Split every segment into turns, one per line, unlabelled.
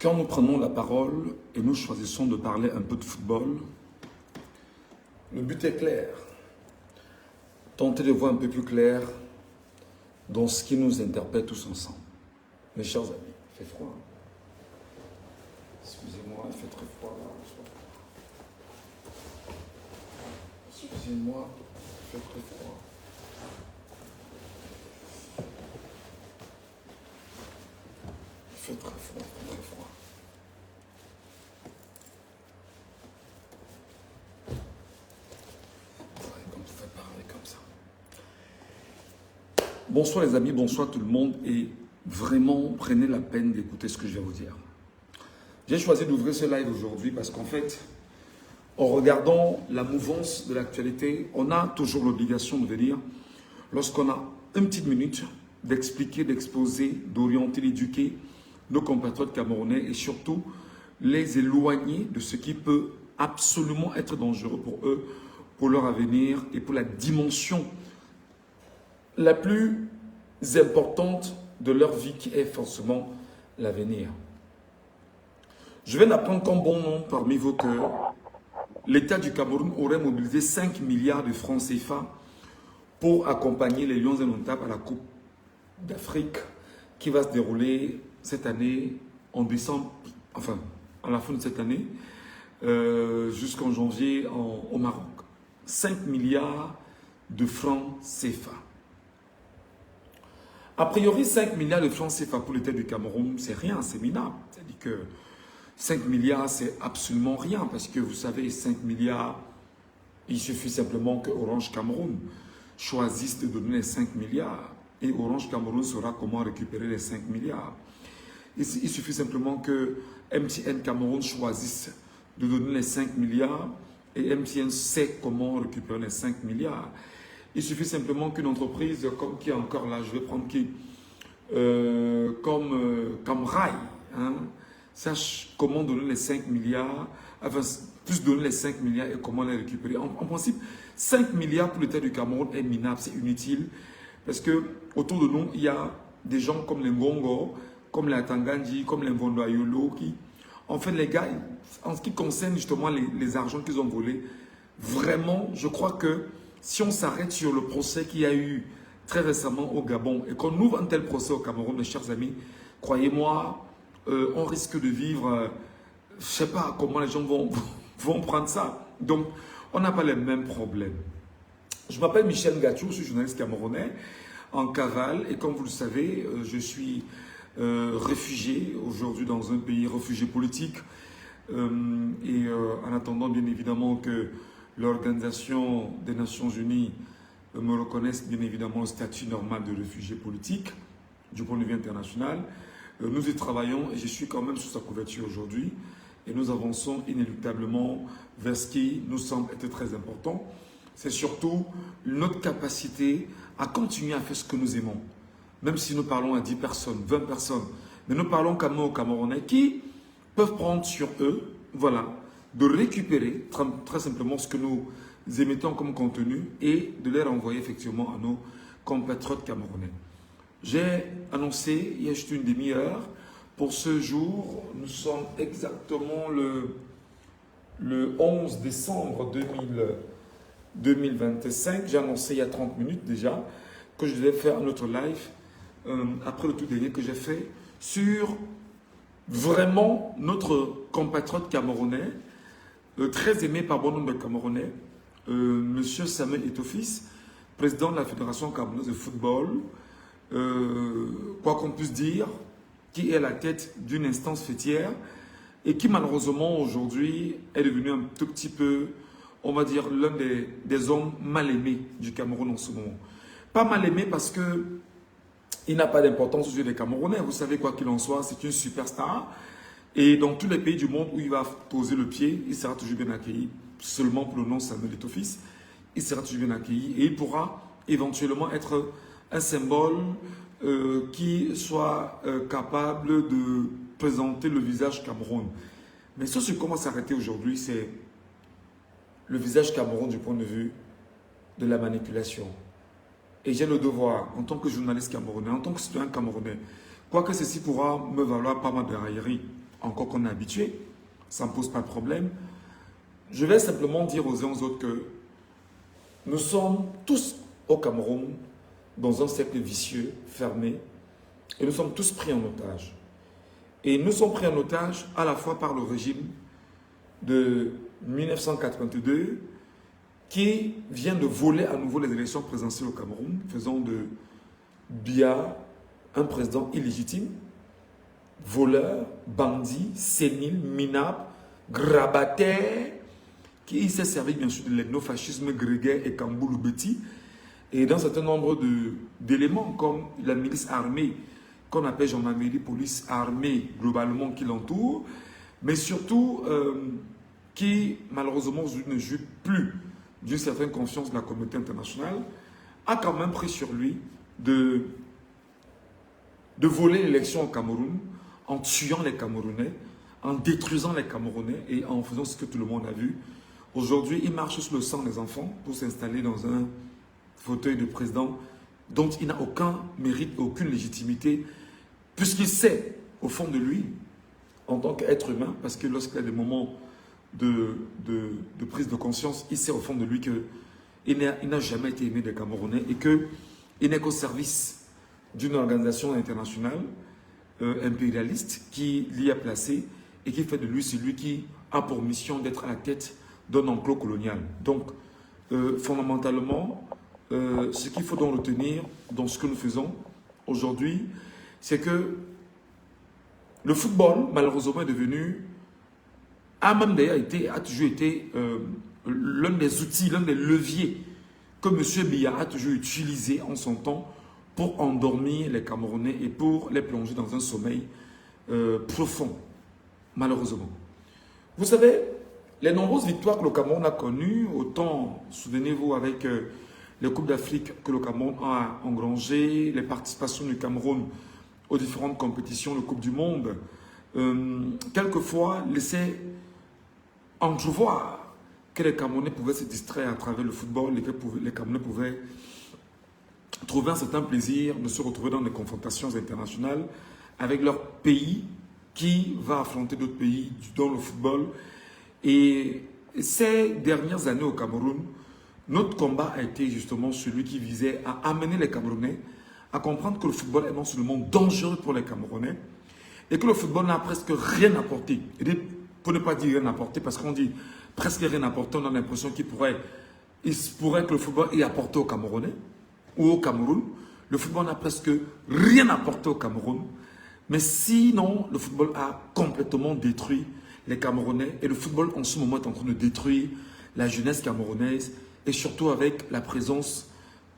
Quand nous prenons la parole et nous choisissons de parler un peu de football, le but est clair. Tenter de voir un peu plus clair dans ce qui nous interpelle tous ensemble. Mes chers amis, il fait froid. Excusez-moi, il fait très froid là. Excusez-moi, il fait très froid. Il fait très froid, très froid. Comme tu fais parler comme ça. Bonsoir les amis, bonsoir tout le monde et vraiment prenez la peine d'écouter ce que je vais vous dire. J'ai choisi d'ouvrir ce live aujourd'hui parce qu'en fait, en regardant la mouvance de l'actualité, on a toujours l'obligation de venir, lorsqu'on a une petite minute, d'expliquer, d'exposer, d'orienter, d'éduquer nos compatriotes camerounais et surtout les éloigner de ce qui peut absolument être dangereux pour eux, pour leur avenir et pour la dimension la plus importante de leur vie qui est forcément l'avenir. Je viens d'apprendre comme bon nom parmi vous que l'État du Cameroun aurait mobilisé 5 milliards de francs CFA pour accompagner les Lions indomptables à la Coupe d'Afrique qui va se dérouler cette année en décembre, enfin à la fin de cette année, jusqu'en janvier au Maroc. 5 milliards de francs CFA. A priori, 5 milliards de francs CFA pour l'État du Cameroun, c'est rien, c'est minable. C'est-à-dire que 5 milliards, c'est absolument rien parce que vous savez, 5 milliards, il suffit simplement que Orange Cameroun choisisse de donner les 5 milliards et Orange Cameroun saura comment récupérer les 5 milliards. Il suffit simplement que MTN Cameroun choisisse de donner les 5 milliards et MTN sait comment récupérer les 5 milliards. Il suffit simplement qu'une entreprise comme qui est encore là, je vais prendre qui, comme Rai, hein, sache comment donner les 5 milliards, enfin, plus donner les 5 milliards et comment les récupérer. En principe, 5 milliards pour l'État du Cameroun est minable, c'est inutile, parce que autour de nous, il y a des gens comme les Ngongo, comme les Atangandji, comme les Vondoayolo, qui, en fait, les gars, en ce qui concerne justement les argents qu'ils ont volés, vraiment, je crois que si on s'arrête sur le procès qu'il y a eu très récemment au Gabon et qu'on ouvre un tel procès au Cameroun, mes chers amis, croyez-moi, on risque de vivre, je ne sais pas comment les gens vont prendre ça. Donc, on n'a pas les mêmes problèmes. Je m'appelle Michel Gatchou, je suis journaliste camerounais en cavale et comme vous le savez, je suis réfugié aujourd'hui dans un pays réfugié politique en attendant bien évidemment que l'Organisation des Nations Unies me reconnaisse bien évidemment le statut normal de réfugié politique du point de vue international. Nous y travaillons et je suis quand même sous sa couverture aujourd'hui et nous avançons inéluctablement vers ce qui nous semble être très important. C'est surtout notre capacité à continuer à faire ce que nous aimons. Même si nous parlons à 10 personnes, 20 personnes, mais nous parlons quand même aux Camerounais qui peuvent prendre sur eux, voilà, de récupérer très simplement ce que nous émettons comme contenu et de les renvoyer effectivement à nos compatriotes camerounais. J'ai annoncé il y a juste une demi-heure, pour ce jour, nous sommes exactement le 11 décembre 2025. J'ai annoncé il y a 30 minutes déjà que je devais faire un autre live après le tout dernier que j'ai fait sur vraiment notre compatriote camerounais, très aimé par bon nombre de Camerounais, Monsieur Samuel Eto'o-Fils, président de la Fédération camerounaise de football, quoi qu'on puisse dire, qui est à la tête d'une instance fêtière et qui malheureusement aujourd'hui est devenu un tout petit peu, on va dire, l'un des hommes mal aimés du Cameroun en ce moment. Pas mal aimé parce que il n'a pas d'importance aux yeux des Camerounais. Vous savez, quoi qu'il en soit, c'est une superstar. Et dans tous les pays du monde où il va poser le pied, il sera toujours bien accueilli. Seulement pour le nom Samuel Eto'o-Fils, il sera toujours bien accueilli et il pourra éventuellement être un symbole qui soit capable de présenter le visage Cameroun. Mais ce qui commence à s'arrêter aujourd'hui, c'est le visage Cameroun du point de vue de la manipulation. Et j'ai le devoir, en tant que journaliste camerounais, en tant que citoyen camerounais, quoique ceci pourra me valoir pas mal de railleries, encore qu'on est habitué. Ça ne pose pas de problème. Je vais simplement dire aux uns aux autres que nous sommes tous au Cameroun dans un cercle vicieux, fermé, et nous sommes tous pris en otage. Et nous sommes pris en otage à la fois par le régime de 1982 qui vient de voler à nouveau les élections présidentielles au Cameroun, faisant de Biya un président illégitime, voleur, bandit, sénile, minable, grabataire, qui s'est servi bien sûr de l'ethnofascisme grégaire et Kambouloubeti, et dans un certain nombre d'éléments comme la milice armée, qu'on appelle gendarmerie, police armée globalement qui l'entoure, mais surtout qui malheureusement ne joue plus d'une certaine confiance de la communauté internationale, a quand même pris sur lui de voler l'élection au Cameroun en tuant les Camerounais, en détruisant les Camerounais et en faisant ce que tout le monde a vu. Aujourd'hui, il marche sur le sang des enfants pour s'installer dans un fauteuil de président dont il n'a aucun mérite, aucune légitimité, puisqu'il sait au fond de lui, en tant qu'être humain, parce que lorsqu'il y a des moments de prise de conscience, il sait au fond de lui qu'il n'a jamais été aimé des Camerounais et qu'il n'est qu'au service d'une organisation internationale impérialiste qui l'y a placé et qui fait de lui celui qui a pour mission d'être à la tête d'un enclos colonial. Donc, fondamentalement, ce qu'il faut donc retenir dans ce que nous faisons aujourd'hui, c'est que le football, malheureusement, est devenu, a toujours été l'un des outils, l'un des leviers que M. Biya a toujours utilisé en son temps pour endormir les Camerounais et pour les plonger dans un sommeil profond, malheureusement. Vous savez, les nombreuses victoires que le Cameroun a connues, autant, souvenez-vous, avec les Coupes d'Afrique que le Cameroun a engrangées, les participations du Cameroun aux différentes compétitions de Coupe du Monde, quelquefois laissaient entrevoir que les Camerounais pouvaient se distraire à travers le football, les Camerounais pouvaient trouver un certain plaisir de se retrouver dans des confrontations internationales avec leur pays qui va affronter d'autres pays dans le football. Et ces dernières années au Cameroun, notre combat a été justement celui qui visait à amener les Camerounais à comprendre que le football est non seulement dangereux pour les Camerounais et que le football n'a presque rien apporté. Et pour ne pas dire rien apporté, parce qu'on dit presque rien apporté, on a l'impression qu'il pourrait que le football ait apporté aux Camerounais ou au Cameroun. Le football n'a presque rien apporté au Cameroun. Mais sinon, le football a complètement détruit les Camerounais. Et le football, en ce moment, est en train de détruire la jeunesse camerounaise. Et surtout avec la présence,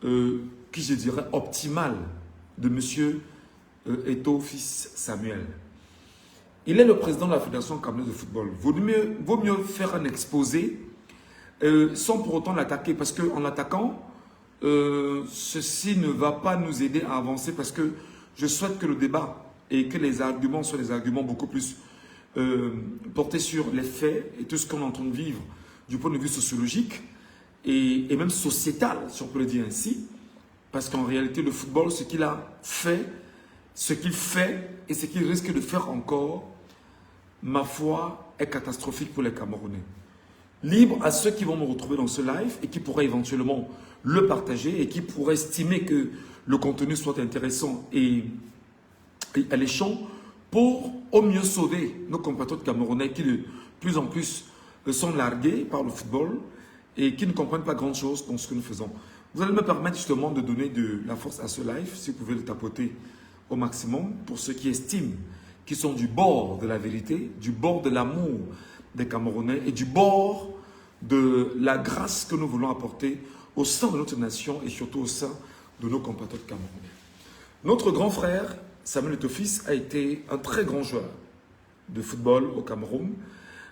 qui je dirais, optimale de M. Eto'o fils Samuel. Il est le président de la Fédération camerounaise de football. Vaut mieux faire un exposé sans pour autant l'attaquer. Parce qu'en l'attaquant, ceci ne va pas nous aider à avancer. Parce que je souhaite que le débat et que les arguments soient des arguments beaucoup plus portés sur les faits et tout ce qu'on est en train de vivre du point de vue sociologique et même sociétal, si on peut le dire ainsi. Parce qu'en réalité, le football, ce qu'il a fait, ce qu'il fait et ce qu'il risque de faire encore, ma foi, est catastrophique pour les Camerounais. Libre à ceux qui vont me retrouver dans ce live et qui pourraient éventuellement le partager et qui pourraient estimer que le contenu soit intéressant et alléchant pour au mieux sauver nos compatriotes camerounais qui de plus en plus sont largués par le football et qui ne comprennent pas grand chose dans ce que nous faisons. Vous allez me permettre justement de donner de la force à ce live, si vous pouvez le tapoter au maximum, pour ceux qui estiment qu'ils sont du bord de la vérité, du bord de l'amour des Camerounais et du bord de la grâce que nous voulons apporter au sein de notre nation et surtout au sein de nos compatriotes camerounais. Notre grand frère, Samuel Eto'o fils, a été un très grand joueur de football au Cameroun.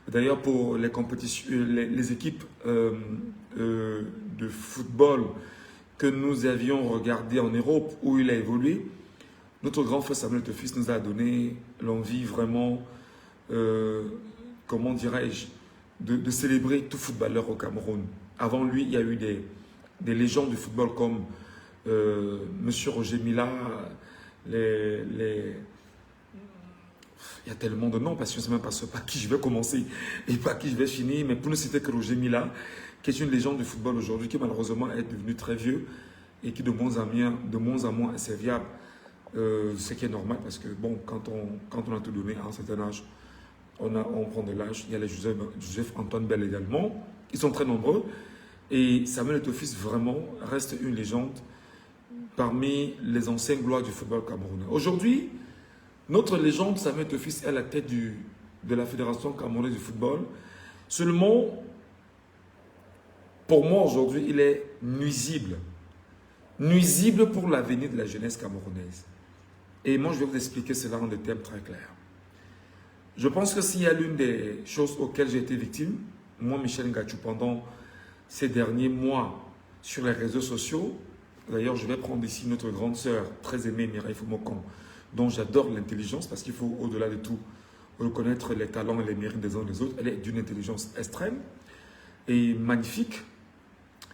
D'ailleurs, pour les compétitions, les équipes de football que nous avions regardées en Europe, où il a évolué, notre grand frère Samuel Eto'o fils nous a donné l'envie vraiment, comment dirais-je, de célébrer tout footballeur au Cameroun. Avant lui, il y a eu des légendes du football comme M. Roger Mila, Il y a tellement de noms parce que je ne sais même pas par qui je vais commencer et par qui je vais finir. Mais pour ne citer que Roger Mila, qui est une légende du football aujourd'hui, qui malheureusement est devenu très vieux et qui de moins en moins est serviable. Ce qui est normal parce que bon, quand on a tout donné à un certain âge, on prend de l'âge. Il y a les Joseph Antoine Bell également. Ils sont très nombreux. Et Samuel Eto'o-Fils vraiment reste une légende parmi les anciennes gloires du football camerounais. Aujourd'hui, notre légende Samuel Eto'o-Fils est à la tête de la Fédération camerounaise du football. Seulement, pour moi aujourd'hui, il est nuisible. Nuisible pour l'avenir de la jeunesse camerounaise. Et moi, je vais vous expliquer cela en des termes très clairs. Je pense que s'il y a l'une des choses auxquelles j'ai été victime, moi, Michel Ngachou, pendant ces derniers mois sur les réseaux sociaux, d'ailleurs, je vais prendre ici notre grande sœur, très aimée, Mireille Fumokon, dont j'adore l'intelligence, parce qu'il faut, au-delà de tout, reconnaître les talents et les mérites des uns et des autres. Elle est d'une intelligence extrême et magnifique,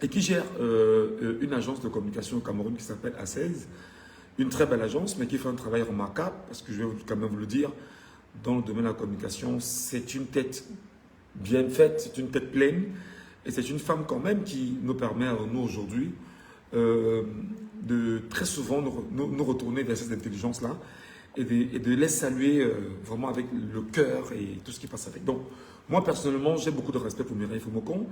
et qui gère une agence de communication au Cameroun qui s'appelle A16, une très belle agence, mais qui fait un travail remarquable, parce que je vais quand même vous le dire, dans le domaine de la communication, c'est une tête bien faite, c'est une tête pleine, et c'est une femme quand même qui nous permet à nous aujourd'hui de très souvent nous retourner vers cette intelligence-là et de les saluer vraiment avec le cœur et tout ce qui passe avec. Donc, moi personnellement, j'ai beaucoup de respect pour Mireille Fumokon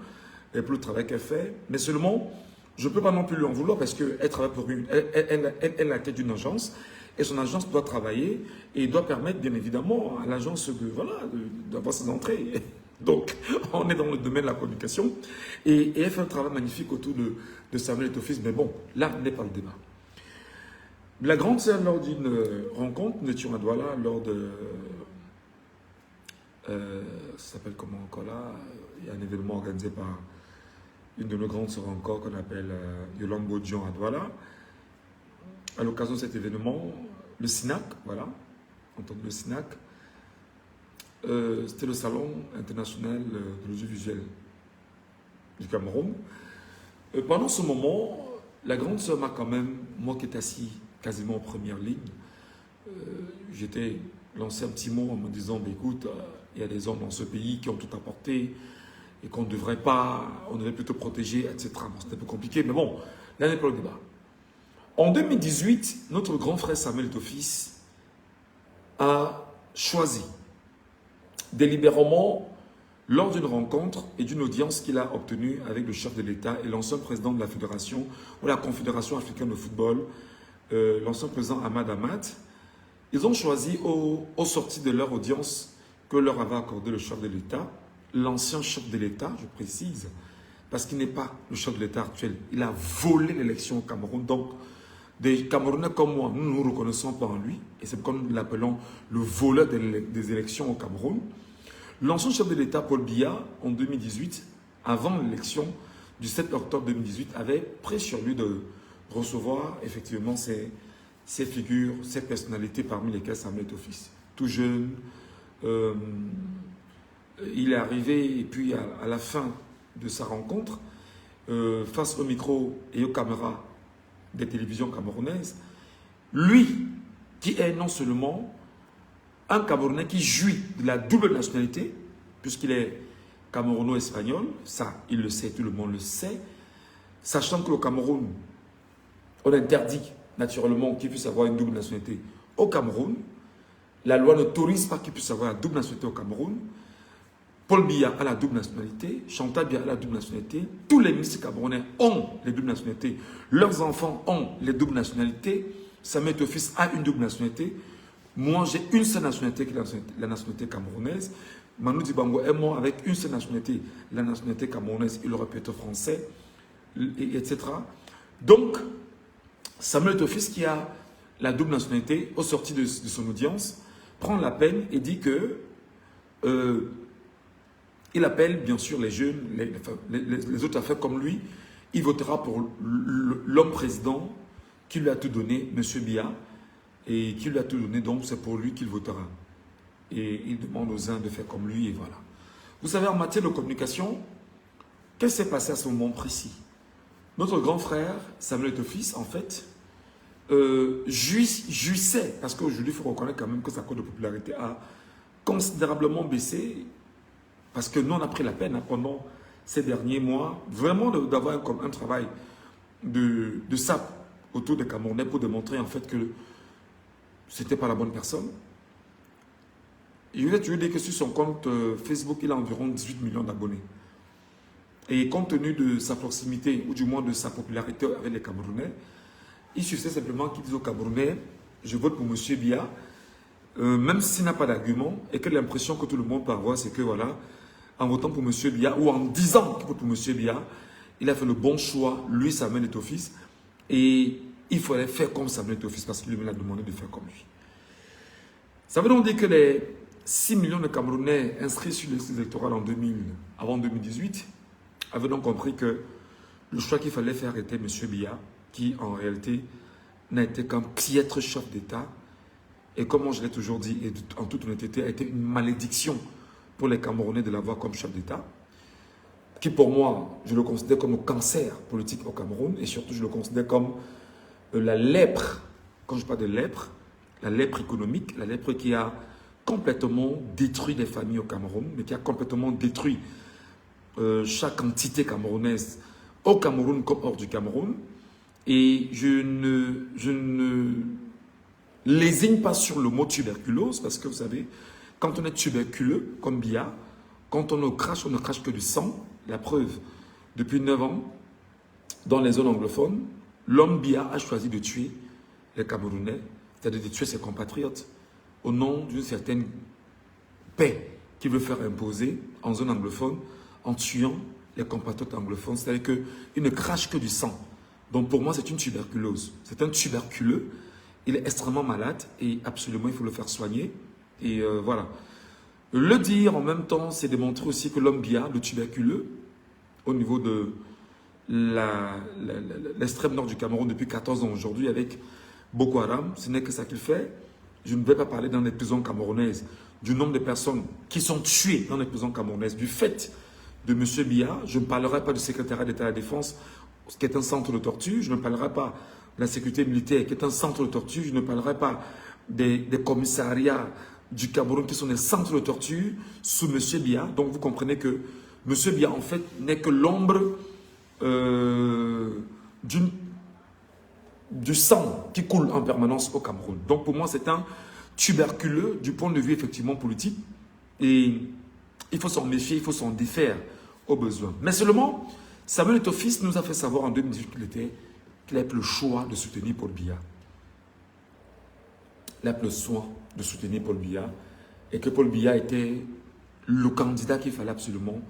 et pour le travail qu'elle fait, mais seulement, je ne peux pas non plus lui en vouloir parce qu'elle travaille pour elle est la tête d'une agence. Et son agence doit travailler et doit permettre bien évidemment à l'agence d'avoir ses entrées. Donc, on est dans le domaine de la communication et elle fait un travail magnifique autour de Samuel Eto'o-Fils. Mais bon, là n'est pas le débat. La grande sœur, lors d'une rencontre, nous étions à Douala, lors de... ça s'appelle comment encore là? Il y a un événement organisé par une de nos grandes sœurs encore qu'on appelle Yolande Bodjian à Douala. À l'occasion de cet événement, le SINAC, voilà, entendez le SINAC, c'était le Salon international de l'audiovisuel du Cameroun. Pendant ce moment, la grande sœur m'a quand même, moi qui étais assis quasiment en première ligne, j'étais lancé un petit mot en me disant, bah, écoute, il y a des hommes dans ce pays qui ont tout apporté et qu'on ne devrait pas, on devrait plutôt protéger, etc. Bon, c'était un peu compliqué, mais bon, là n'est pas le débat. En 2018, notre grand frère Samuel Eto'o-Fils a choisi délibérément, lors d'une rencontre et d'une audience qu'il a obtenue avec le chef de l'État et l'ancien président de la Fédération ou la Confédération africaine de football, l'ancien président Ahmad Ahmad, ils ont choisi au sorti de leur audience que leur avait accordé le chef de l'État, l'ancien chef de l'État, je précise, parce qu'il n'est pas le chef de l'État actuel. Il a volé l'élection au Cameroun, donc des Camerounais comme moi, nous ne nous reconnaissons pas en lui, et c'est pourquoi nous l'appelons le voleur des élections au Cameroun. L'ancien chef de l'État, Paul Biya, en 2018, avant l'élection du 7 octobre 2018, avait pris sur lui de recevoir effectivement ces figures, ces personnalités parmi lesquelles Samuel Eto'o-Fils. Tout jeune, il est arrivé et puis à la fin de sa rencontre, face au micro et aux caméras des télévisions camerounaises, lui qui est non seulement un Camerounais qui jouit de la double nationalité, puisqu'il est camerouno-espagnol, ça il le sait, tout le monde le sait, sachant que le Cameroun, on interdit naturellement qu'il puisse avoir une double nationalité au Cameroun, la loi n'autorise pas qu'il puisse avoir la double nationalité au Cameroun. Paul Biya a la double nationalité, Chantal Biya a la double nationalité, tous les ministres camerounais ont les doubles nationalités, leurs enfants ont les doubles nationalités, Samuel Eto'o-Fils a une double nationalité, moi j'ai une seule nationalité qui est la nationalité camerounaise, Manu Dibango est mort avec une seule nationalité, la nationalité camerounaise, il aurait pu être français, etc. Donc, Samuel Eto'o-Fils qui a la double nationalité, au sorti de son audience, prend la peine et dit que il appelle bien sûr les jeunes, les autres affaires comme lui. Il votera pour l'homme président qui lui a tout donné, M. Biya, et qui lui a tout donné, donc c'est pour lui qu'il votera. Et il demande aux uns de faire comme lui, et voilà. Vous savez, en matière de communication, qu'est-ce qui s'est passé à ce moment précis? Notre grand frère, Samuel Eto'o-Fils, en fait, jouissait, parce qu'aujourd'hui, il faut reconnaître quand même que sa cote de popularité a considérablement baissé, parce que nous, on a pris la peine pendant ces derniers mois, vraiment d'avoir un travail de sape autour des Camerounais pour démontrer en fait que c'était pas la bonne personne. Je vais te dire que sur son compte Facebook, il a environ 18 millions d'abonnés. Et compte tenu de sa proximité, ou du moins de sa popularité avec les Camerounais, il suffisait simplement qu'il dise aux Camerounais, je vote pour M. Biya, même s'il n'a pas d'argument, et que l'impression que tout le monde peut avoir, c'est que voilà, en votant pour M. Biya, ou en disant qu'il vote pour M. Biya, il a fait le bon choix, lui, Samuel Eto'o-Fils, et il fallait faire comme Samuel Eto'o-Fils, parce qu'il lui a demandé de faire comme lui. Ça veut donc dire que les 6 millions de Camerounais inscrits sur les listes électorales avant 2018 avaient donc compris que le choix qu'il fallait faire était M. Biya, qui en réalité n'a été qu'un piètre chef d'État. Et comme je l'ai toujours dit, et en toute honnêteté, a été une malédiction pour les Camerounais de l'avoir comme chef d'État, qui pour moi, je le considère comme un cancer politique au Cameroun, et surtout je le considère comme la lèpre, quand je parle de lèpre, la lèpre économique, la lèpre qui a complètement détruit les familles au Cameroun, mais qui a complètement détruit chaque entité camerounaise au Cameroun comme hors du Cameroun. Et je ne lésigne pas sur le mot tuberculose, parce que vous savez, quand on est tuberculeux, comme Biya, quand on ne crache que du sang. La preuve, depuis 9 ans, dans les zones anglophones, l'homme Biya a choisi de tuer les Camerounais, c'est-à-dire de tuer ses compatriotes, au nom d'une certaine paix qu'il veut faire imposer en zone anglophone, en tuant les compatriotes anglophones. C'est-à-dire qu'il ne crache que du sang. Donc pour moi, c'est une tuberculose. C'est un tuberculeux. Il est extrêmement malade et absolument, il faut le faire soigner. Et voilà. Le dire en même temps, c'est démontrer aussi que l'homme Biya, le tuberculeux, au niveau de l'extrême nord du Cameroun depuis 14 ans aujourd'hui, avec Boko Haram, ce n'est que ça qu'il fait. Je ne vais pas parler dans les prisons camerounaises du nombre de personnes qui sont tuées dans les prisons camerounaises du fait de M. Biya. Je ne parlerai pas du secrétariat d'État à la Défense, qui est un centre de torture. Je ne parlerai pas de la sécurité militaire, qui est un centre de torture. Je ne parlerai pas des commissariats du Cameroun, qui sont des centres de torture sous M. Biya. Donc vous comprenez que M. Biya, en fait, n'est que l'ombre du sang qui coule en permanence au Cameroun. Donc pour moi, c'est un tuberculeux du point de vue effectivement politique. Et il faut s'en méfier, il faut s'en défaire au besoin. Mais seulement, Samuel Eto'o-Fils nous a fait savoir en 2018 qu'il avait le choix de soutenir Paul Biya. Il a le soin de soutenir Paul Biya et que Paul Biya était le candidat qu'il fallait absolument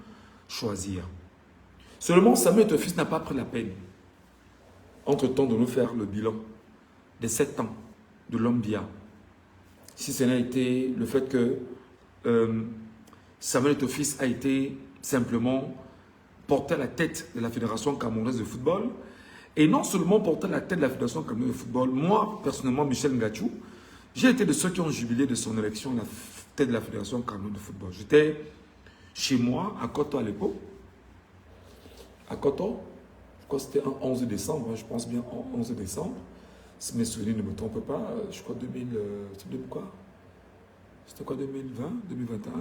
choisir. Seulement, Samuel Eto'o-Fils n'a pas pris la peine, entre-temps, de nous faire le bilan des 7 ans de l'homme Biya. Si ce n'a été le fait que Samuel Eto'o-Fils a été simplement porté à la tête de la Fédération camerounaise de football, et non seulement porté à la tête de la Fédération camerounaise de football, moi, personnellement, Michel Ngachou, j'ai été de ceux qui ont jubilé de son élection à la tête de la Fédération camerounaise de football. J'étais chez moi, à Koto à l'époque. À Koto, je crois que c'était un 11 décembre, je pense bien 11 décembre. Si mes souvenirs ne me trompent pas, je crois 2000, c'était quoi 2020, 2021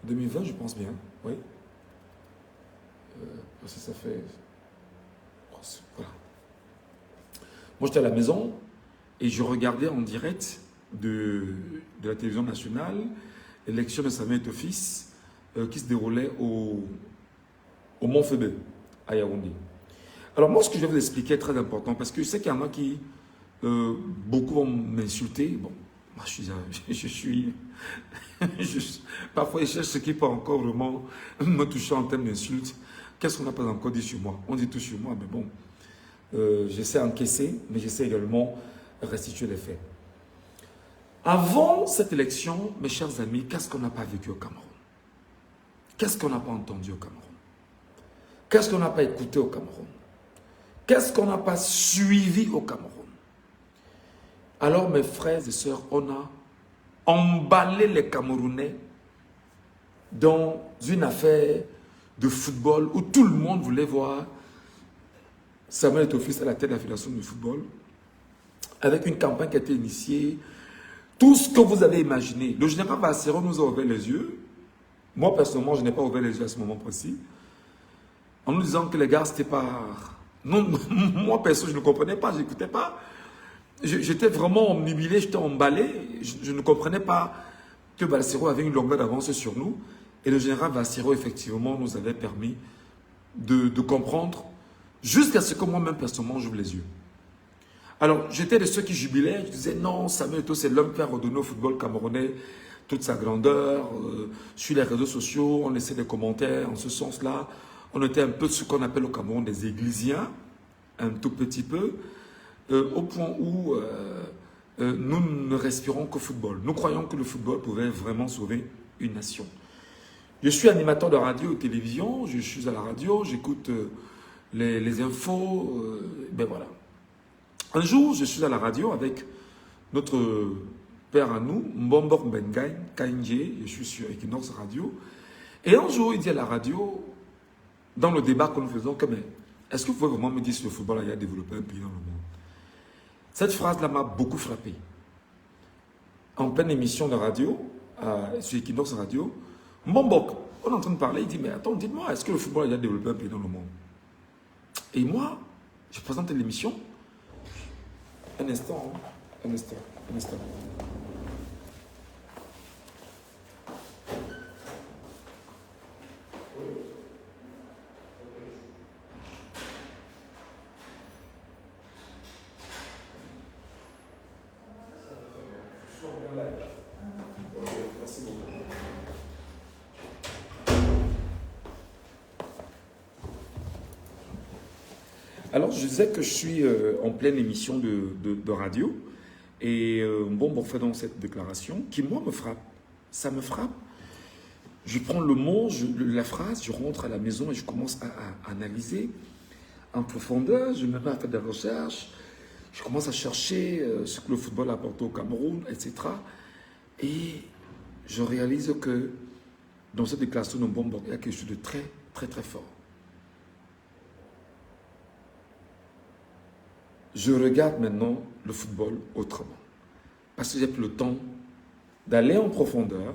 2020, je pense bien, oui. Parce que ça fait... Voilà. Moi, j'étais à la maison et je regardais en direct de la télévision nationale l'élection de Samuel Eto'o-Fils qui se déroulait au Mont-Fébé, à Yaoundé. Alors moi, ce que je vais vous expliquer est très important parce que je sais qu'il y en a qui, beaucoup vont m'insulter. Bon, moi parfois je cherche ce qui peut encore vraiment me toucher en termes d'insultes. Qu'est-ce qu'on n'a pas encore dit sur moi? On dit tout sur moi, mais bon, j'essaie d'encaisser, mais j'essaie également de restituer les faits. Avant cette élection, mes chers amis, qu'est-ce qu'on n'a pas vécu au Cameroun? Qu'est-ce qu'on n'a pas entendu au Cameroun? Qu'est-ce qu'on n'a pas écouté au Cameroun? Qu'est-ce qu'on n'a pas suivi au Cameroun? Alors, mes frères et sœurs, on a emballé les Camerounais dans une affaire de football où tout le monde voulait voir Samuel Eto'o-Fils à la tête de la Fédération de football. avec une campagne qui a été initiée, tout ce que vous avez imaginé. Le général Bassero nous a ouvert les yeux. Moi, personnellement, je n'ai pas ouvert les yeux à ce moment précis. En nous disant que les gars, c'était pas... Non, moi, perso, je ne comprenais pas, je n'écoutais pas. J'étais vraiment omnubilé, j'étais emballé. Je ne comprenais pas que Bassero avait une longueur d'avance sur nous. Et le général Bassero, effectivement, nous avait permis de comprendre jusqu'à ce que moi-même, personnellement, j'ouvre les yeux. Alors, j'étais de ceux qui jubilaient. Je disais, non, Samuel Eto'o, c'est l'homme qui a redonné au football camerounais toute sa grandeur. Sur les réseaux sociaux, on laissait des commentaires en ce sens-là. On était un peu ce qu'on appelle au Cameroun des églisiens, un tout petit peu, au point où nous ne respirons qu'au football. Nous croyons que le football pouvait vraiment sauver une nation. Je suis animateur de radio et télévision, je suis à la radio, j'écoute les infos, ben voilà. Un jour, je suis à la radio avec notre père à nous, Mbombok Mbengaï, Kainje, je suis sur Equinox Radio. Et un jour, il dit à la radio, dans le débat que nous faisons, que, mais est-ce que vous pouvez vraiment me dire si le football a développé un pays dans le monde? Cette phrase-là m'a beaucoup frappé. En pleine émission de radio, sur Equinox Radio, Mbombok, on est en train de parler, il dit, mais attends, dites-moi, est-ce que le football a développé un pays dans le monde? Et moi, je présente l'émission. Un instant, hein. Un instant, un instant. Alors, je disais que je suis en pleine émission de radio et on fait donc cette déclaration qui, moi, me frappe. Ça me frappe. Je prends le mot, la phrase, je rentre à la maison et je commence à analyser en profondeur. Je me mets à faire des recherches. Je commence à chercher ce que le football a apporté au Cameroun, etc. Et je réalise que dans cette déclaration de Mbombok, il y a quelque chose de très, très, très fort. Je regarde maintenant le football autrement. Parce que j'ai pris le temps d'aller en profondeur,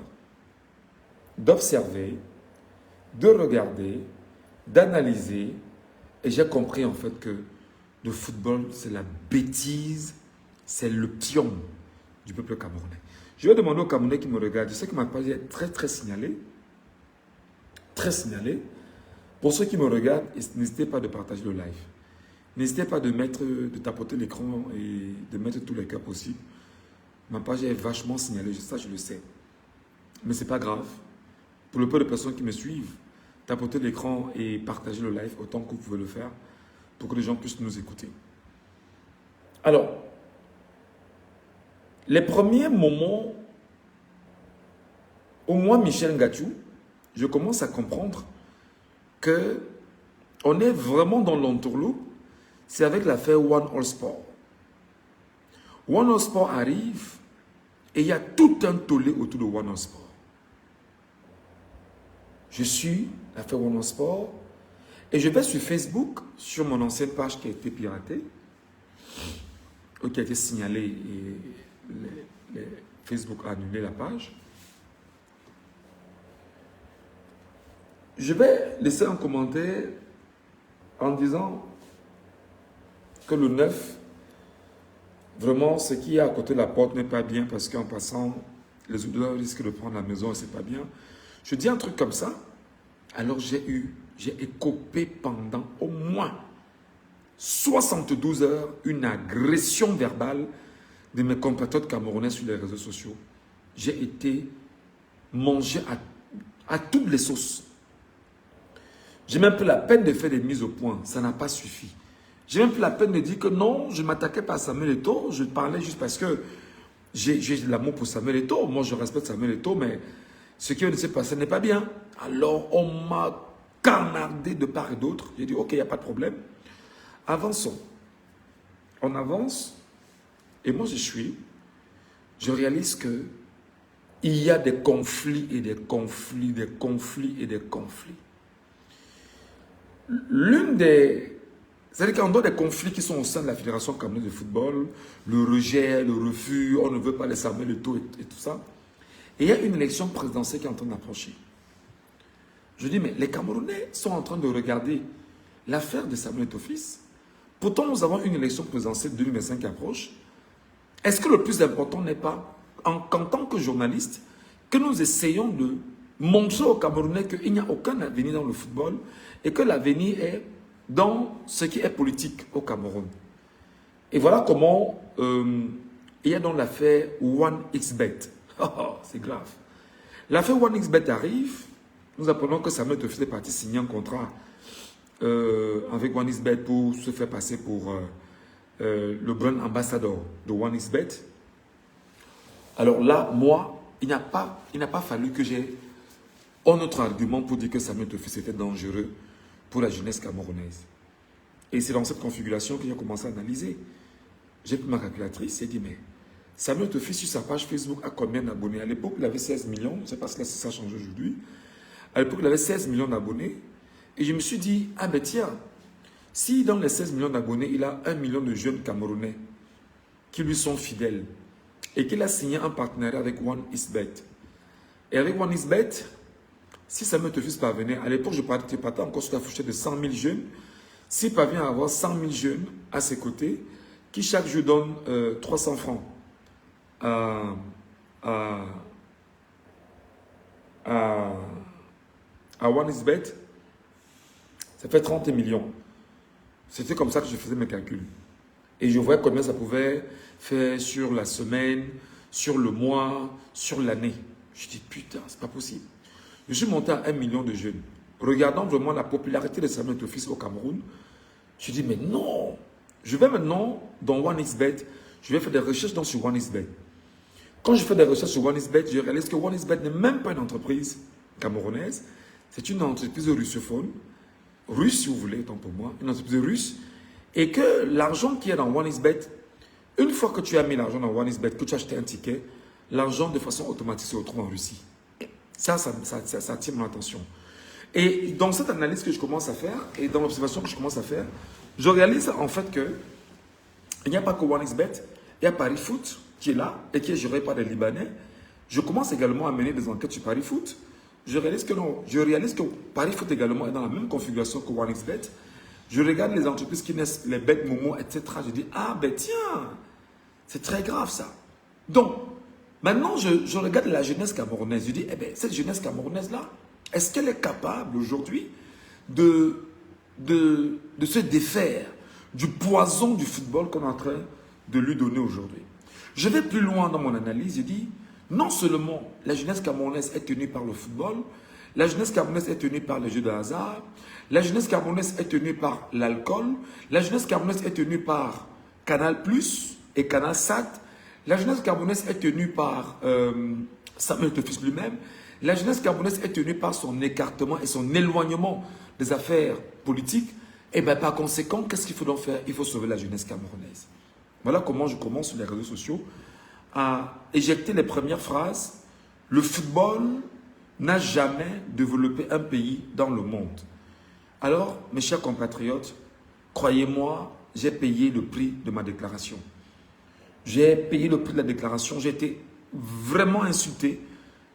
d'observer, de regarder, d'analyser. Et j'ai compris en fait que le football, c'est la bêtise, c'est le pion du peuple camerounais. Je vais demander aux Camerounais qui me regardent, je sais que ma page est très très signalée. Très signalée. Pour ceux qui me regardent, n'hésitez pas de partager le live. N'hésitez pas de tapoter l'écran et de mettre tous les cas possibles. Ma page est vachement signalée, ça je le sais. Mais ce n'est pas grave. Pour le peu de personnes qui me suivent, tapotez l'écran et partagez le live autant que vous pouvez le faire pour que les gens puissent nous écouter. Alors, les premiers moments, au moins Michel Ngachou, je commence à comprendre que on est vraiment dans l'entourloupe. C'est avec l'affaire One All Sport. One All Sport arrive et il y a tout un tollé autour de One All Sport. Je suis l'affaire One All Sport et je vais sur Facebook, sur mon ancienne page qui a été piratée, ou qui a été signalée et Facebook a annulé la page. Je vais laisser un commentaire en disant que le 9, vraiment, ce qui est à côté de la porte n'est pas bien parce qu'en passant, les odeurs risquent de prendre la maison et c'est pas bien. Je dis un truc comme ça, alors j'ai écopé pendant au moins 72 heures une agression verbale de mes compatriotes camerounais sur les réseaux sociaux. J'ai été mangé à toutes les sauces. J'ai même pris la peine de faire des mises au point, ça n'a pas suffi. J'ai même pris la peine de dire que non, je ne m'attaquais pas à Samuel Eto'o, je parlais juste parce que j'ai de l'amour pour Samuel Eto'o. Moi, je respecte Samuel Eto'o, mais ce qui vient de se passer n'est pas bien. Alors, on m'a canardé de part et d'autre. J'ai dit, ok, il n'y a pas de problème. Avançons. On avance. Et moi, je réalise que il y a des conflits et des conflits, des conflits et des conflits. L'une des C'est-à-dire qu'en dehors des conflits qui sont au sein de la Fédération camerounaise de football, le rejet, le refus, on ne veut pas les armer, le taux et tout ça, et il y a une élection présidentielle qui est en train d'approcher. Je dis, mais les Camerounais sont en train de regarder l'affaire de Samuel Eto'o-Fils. Pourtant, nous avons une élection présidentielle 2025 qui approche. Est-ce que le plus important n'est pas, qu'en tant que journaliste, que nous essayons de montrer aux Camerounais qu'il n'y a aucun avenir dans le football et que l'avenir est dans ce qui est politique au Cameroun. Et voilà comment il y a dans l'affaire 1xBet. C'est grave. L'affaire 1xBet arrive. Nous apprenons que Samuel Eto'o-Fils est parti signer un contrat avec 1xBet pour se faire passer pour le brand ambassador de 1xBet. Alors là, moi, il n'a pas fallu que j'ai un autre argument pour dire que Samuel Eto'o-Fils était dangereux pour la jeunesse camerounaise. Et c'est dans cette configuration que j'ai commencé à analyser. J'ai pris ma calculatrice et dit, mais Samuel Eto'o-Fils sur sa page Facebook a combien d'abonnés? À l'époque, il avait 16 millions. Je ne sais pas si ça a changé aujourd'hui. À l'époque, il avait 16 millions d'abonnés. Et je me suis dit, ah ben tiens, si dans les 16 millions d'abonnés, il a 1 million de jeunes Camerounais qui lui sont fidèles et qu'il a signé un partenariat avec 1xBet. Et avec 1xBet, si Samuel Eto'o-Fils parvenait, à l'époque, je partais encore sur la fourchette de 100 000 jeunes. S'il parvient à avoir 100 000 jeunes à ses côtés, qui chaque jour donne 300 francs à 1xBet, ça fait 30 millions. C'était comme ça que je faisais mes calculs. Et je voyais combien ça pouvait faire sur la semaine, sur le mois, sur l'année. Je dis, putain, c'est pas possible. Je suis monté à 1 million de jeunes. Regardant vraiment la popularité de Samuel Eto'o-Fils au Cameroun, je dis, mais non. Je vais maintenant dans 1xBet, je vais faire des recherches sur 1xBet. Quand je fais des recherches sur 1xBet, je réalise que 1xBet n'est même pas une entreprise camerounaise. C'est une entreprise russophone, russe si vous voulez, tant pour moi, une entreprise russe. Et que l'argent qui est dans 1xBet, une fois que tu as mis l'argent dans 1xBet, que tu as acheté un ticket, l'argent de façon automatique se retrouve en Russie. Ça attire mon attention. Et dans cette analyse que je commence à faire, et dans l'observation que je commence à faire, je réalise en fait que il n'y a pas que 1xBet, il y a Paris Foot qui est là et qui est géré par des Libanais. Je commence également à mener des enquêtes sur Paris Foot. Je réalise que Paris Foot également est dans la même configuration que 1xBet. Je regarde les entreprises qui naissent, les bêtes Momo, etc. Je dis, ah ben tiens, c'est très grave ça. Donc, maintenant, je regarde la jeunesse camerounaise. Je dis, eh bien, cette jeunesse camerounaise-là, est-ce qu'elle est capable aujourd'hui de se défaire du poison du football qu'on est en train de lui donner aujourd'hui? Je vais plus loin dans mon analyse. Je dis, non seulement la jeunesse camerounaise est tenue par le football, la jeunesse camerounaise est tenue par les jeux de hasard, la jeunesse camerounaise est tenue par l'alcool, la jeunesse camerounaise est tenue par Canal Plus et Canal Sat, la jeunesse camerounaise est tenue par Samuel Eto'o-Fils lui-même, la jeunesse camerounaise est tenue par son écartement et son éloignement des affaires politiques. Et bien par conséquent, qu'est-ce qu'il faut donc faire? Il faut sauver la jeunesse camerounaise. Voilà comment je commence sur les réseaux sociaux à éjecter les premières phrases. Le football n'a jamais développé un pays dans le monde. Alors, mes chers compatriotes, croyez-moi, j'ai payé le prix de ma déclaration. J'ai payé le prix de la déclaration. J'ai été vraiment insulté,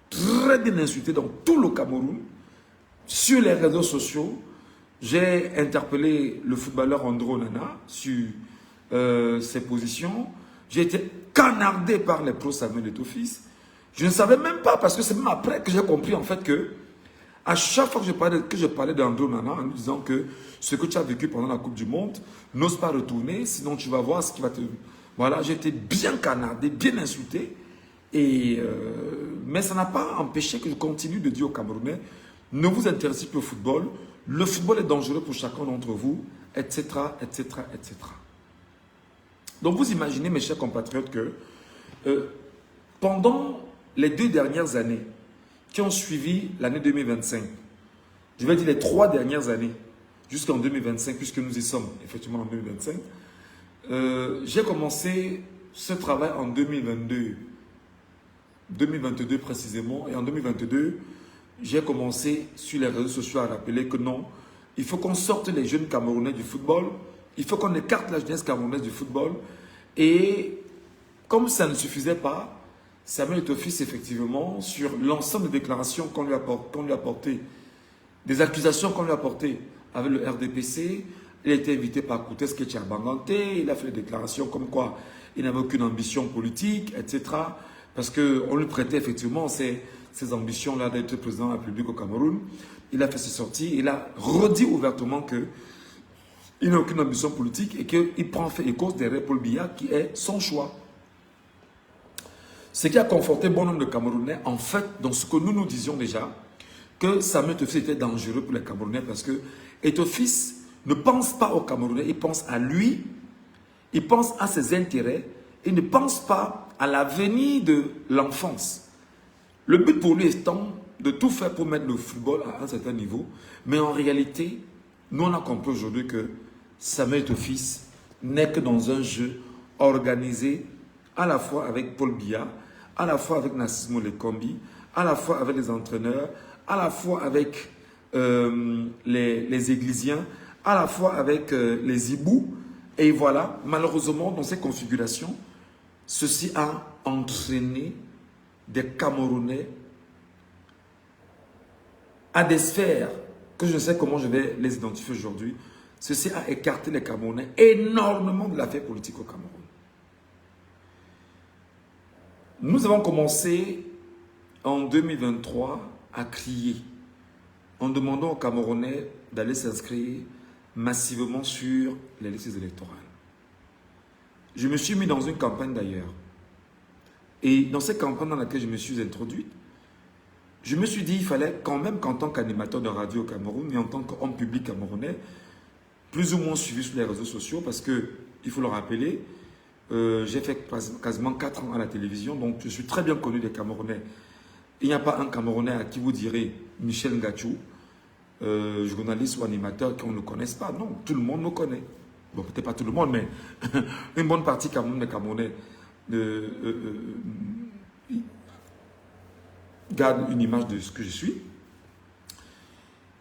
très bien insulté dans tout le Cameroun, sur les réseaux sociaux. J'ai interpellé le footballeur André Onana sur ses positions. J'ai été canardé par les pros Samuel Eto'o-Fils. Je ne savais même pas, parce que c'est même après que j'ai compris en fait que à chaque fois que je parlais d'André Onana en lui disant que ce que tu as vécu pendant la Coupe du Monde, n'ose pas retourner, sinon tu vas voir ce qui va te... Voilà, j'ai été bien canardé, bien insulté. Mais ça n'a pas empêché que je continue de dire aux Camerounais, ne vous intéressez plus au football, le football est dangereux pour chacun d'entre vous, etc., etc., etc. Donc vous imaginez, mes chers compatriotes, que pendant les 2 dernières années qui ont suivi l'année 2025, je vais dire les 3 dernières années, jusqu'en 2025, puisque nous y sommes effectivement en 2025, j'ai commencé ce travail en 2022 précisément, et en 2022, j'ai commencé sur les réseaux sociaux à rappeler que non, il faut qu'on sorte les jeunes Camerounais du football Il faut qu'on écarte la jeunesse camerounaise du football. Et comme ça ne suffisait pas, Samuel Eto'o-Fils, effectivement, sur l'ensemble des déclarations qu'on lui a portées, des accusations qu'on lui a portées avec le RDPC, il a été invité par Koutes Ketcharbangante, il a fait des déclarations comme quoi il n'avait aucune ambition politique, etc. Parce qu'on lui prêtait effectivement ces ambitions-là d'être président de la République au Cameroun. Il a fait ses sorties, il a redit ouvertement qu'il n'a aucune ambition politique et qu'il prend fait écho derrière Paul Biya qui est son choix. Ce qui a conforté bon nombre de Camerounais, en fait, dans ce que nous disions déjà, que Samuel Eto'o-Fils était dangereux pour les Camerounais parce que Eto'o-Fils ne pense pas aux Camerounais, il pense à lui, il pense à ses intérêts, il ne pense pas à l'avenir de l'enfance. Le but pour lui étant de tout faire pour mettre le football à un certain niveau, mais en réalité, nous on a compris aujourd'hui que Samuel Eto'o-Fils n'est que dans un jeu organisé à la fois avec Paul Biya, à la fois avec Nassimo Lekombi, à la fois avec les entraîneurs, à la fois avec les Églisiens, à la fois avec les Ibous. Et voilà, malheureusement, dans ces configurations, ceci a entraîné des Camerounais à des sphères que je ne sais comment je vais les identifier aujourd'hui. Ceci a écarté les Camerounais énormément de l'affaire politique au Cameroun. Nous avons commencé en 2023 à crier en demandant aux Camerounais d'aller s'inscrire massivement sur les listes électorales. Je me suis mis dans une campagne d'ailleurs. Et dans cette campagne dans laquelle je me suis introduit, je me suis dit qu'il fallait quand même qu'en tant qu'animateur de radio au Cameroun et en tant qu'homme public camerounais, plus ou moins suivi sur les réseaux sociaux, parce que, il faut le rappeler, j'ai fait quasiment 4 ans à la télévision, donc je suis très bien connu des Camerounais. Il n'y a pas un Camerounais à qui vous direz Michel Ngachou, journaliste ou animateur qu'on ne connaisse pas. Non, tout le monde me connaît. Bon, peut-être pas tout le monde, mais une bonne partie quand même des Camerounais garde une image de ce que je suis.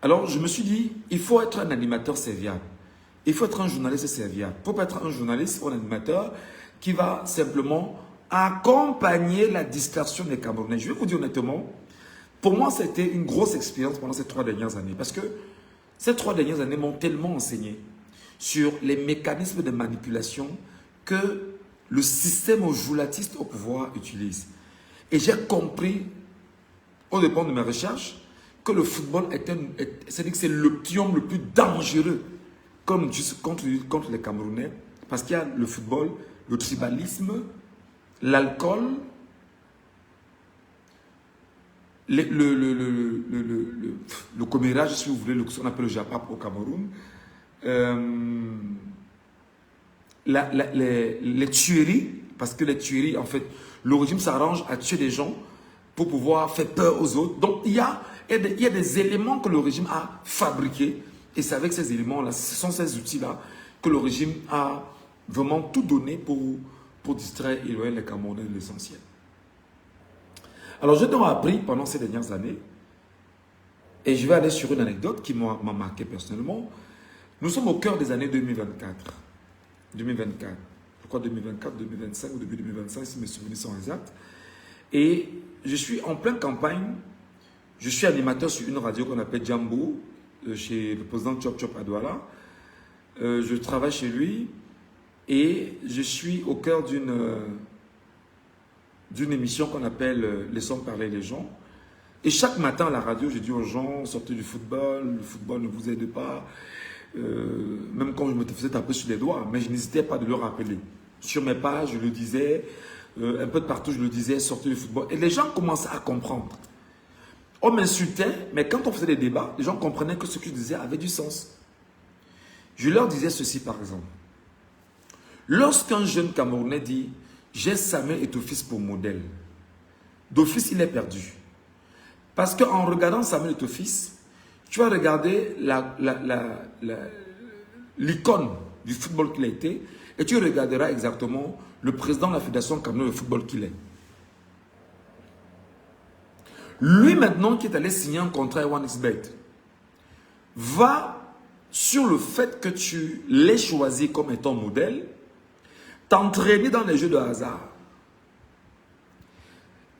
Alors, je me suis dit, il faut être un animateur serviable. Il faut être un journaliste serviable. Il ne faut pas être un journaliste ou un animateur qui va simplement accompagner la dispersion des Camerounais. Je vais vous dire honnêtement, pour moi, c'était une grosse expérience pendant ces 3 dernières années. Parce que ces 3 dernières années m'ont tellement enseigné sur les mécanismes de manipulation que le système joulatiste au pouvoir utilise. Et j'ai compris, au dépend de mes recherches, que le football c'est l'opium le plus dangereux contre les Camerounais. Parce qu'il y a le football, le tribalisme, l'alcool, le commérage, si vous voulez, ce qu'on appelle le japap au Cameroun, les tueries, parce que les tueries, en fait, le régime s'arrange à tuer des gens pour pouvoir faire peur aux autres. Donc, il y a des éléments que le régime a fabriqués, et c'est avec ces éléments-là, ce sont ces outils-là que le régime a vraiment tout donné pour distraire et éloigner les Camerounais de l'essentiel. Alors, j'ai donc appris pendant ces dernières années, et je vais aller sur une anecdote qui m'a marqué personnellement. Nous sommes au cœur des années 2024. 2024. Je crois 2024, 2025 ou début 2025, si mes souvenirs sont exacts. Et je suis en pleine campagne. Je suis animateur sur une radio qu'on appelle Jambo, chez le président Chop Chop à Douala. Je travaille chez lui et je suis au cœur d'une émission qu'on appelle Laissons parler les gens. Et chaque matin à la radio, je dis aux gens, sortez du football, le football ne vous aide pas. Même quand je me faisais taper sur les doigts, mais je n'hésitais pas de le rappeler. Sur mes pages, je le disais, un peu de partout, je le disais, sortez du football. Et les gens commençaient à comprendre. On m'insultait, mais quand on faisait des débats, les gens comprenaient que ce que je disais avait du sens. Je leur disais ceci par exemple. Lorsqu'un jeune Camerounais dit « J'ai Samuel Eto'o-Fils pour modèle », d'office il est perdu. Parce qu'en regardant Samuel Eto'o-Fils, tu vas regarder l'icône du football qu'il a été et tu regarderas exactement le président de la Fédération camerounaise de football qu'il est. Lui maintenant qui est allé signer un contrat à OneXBet va sur le fait que tu l'aies choisi comme étant modèle, t'entraîner dans les jeux de hasard.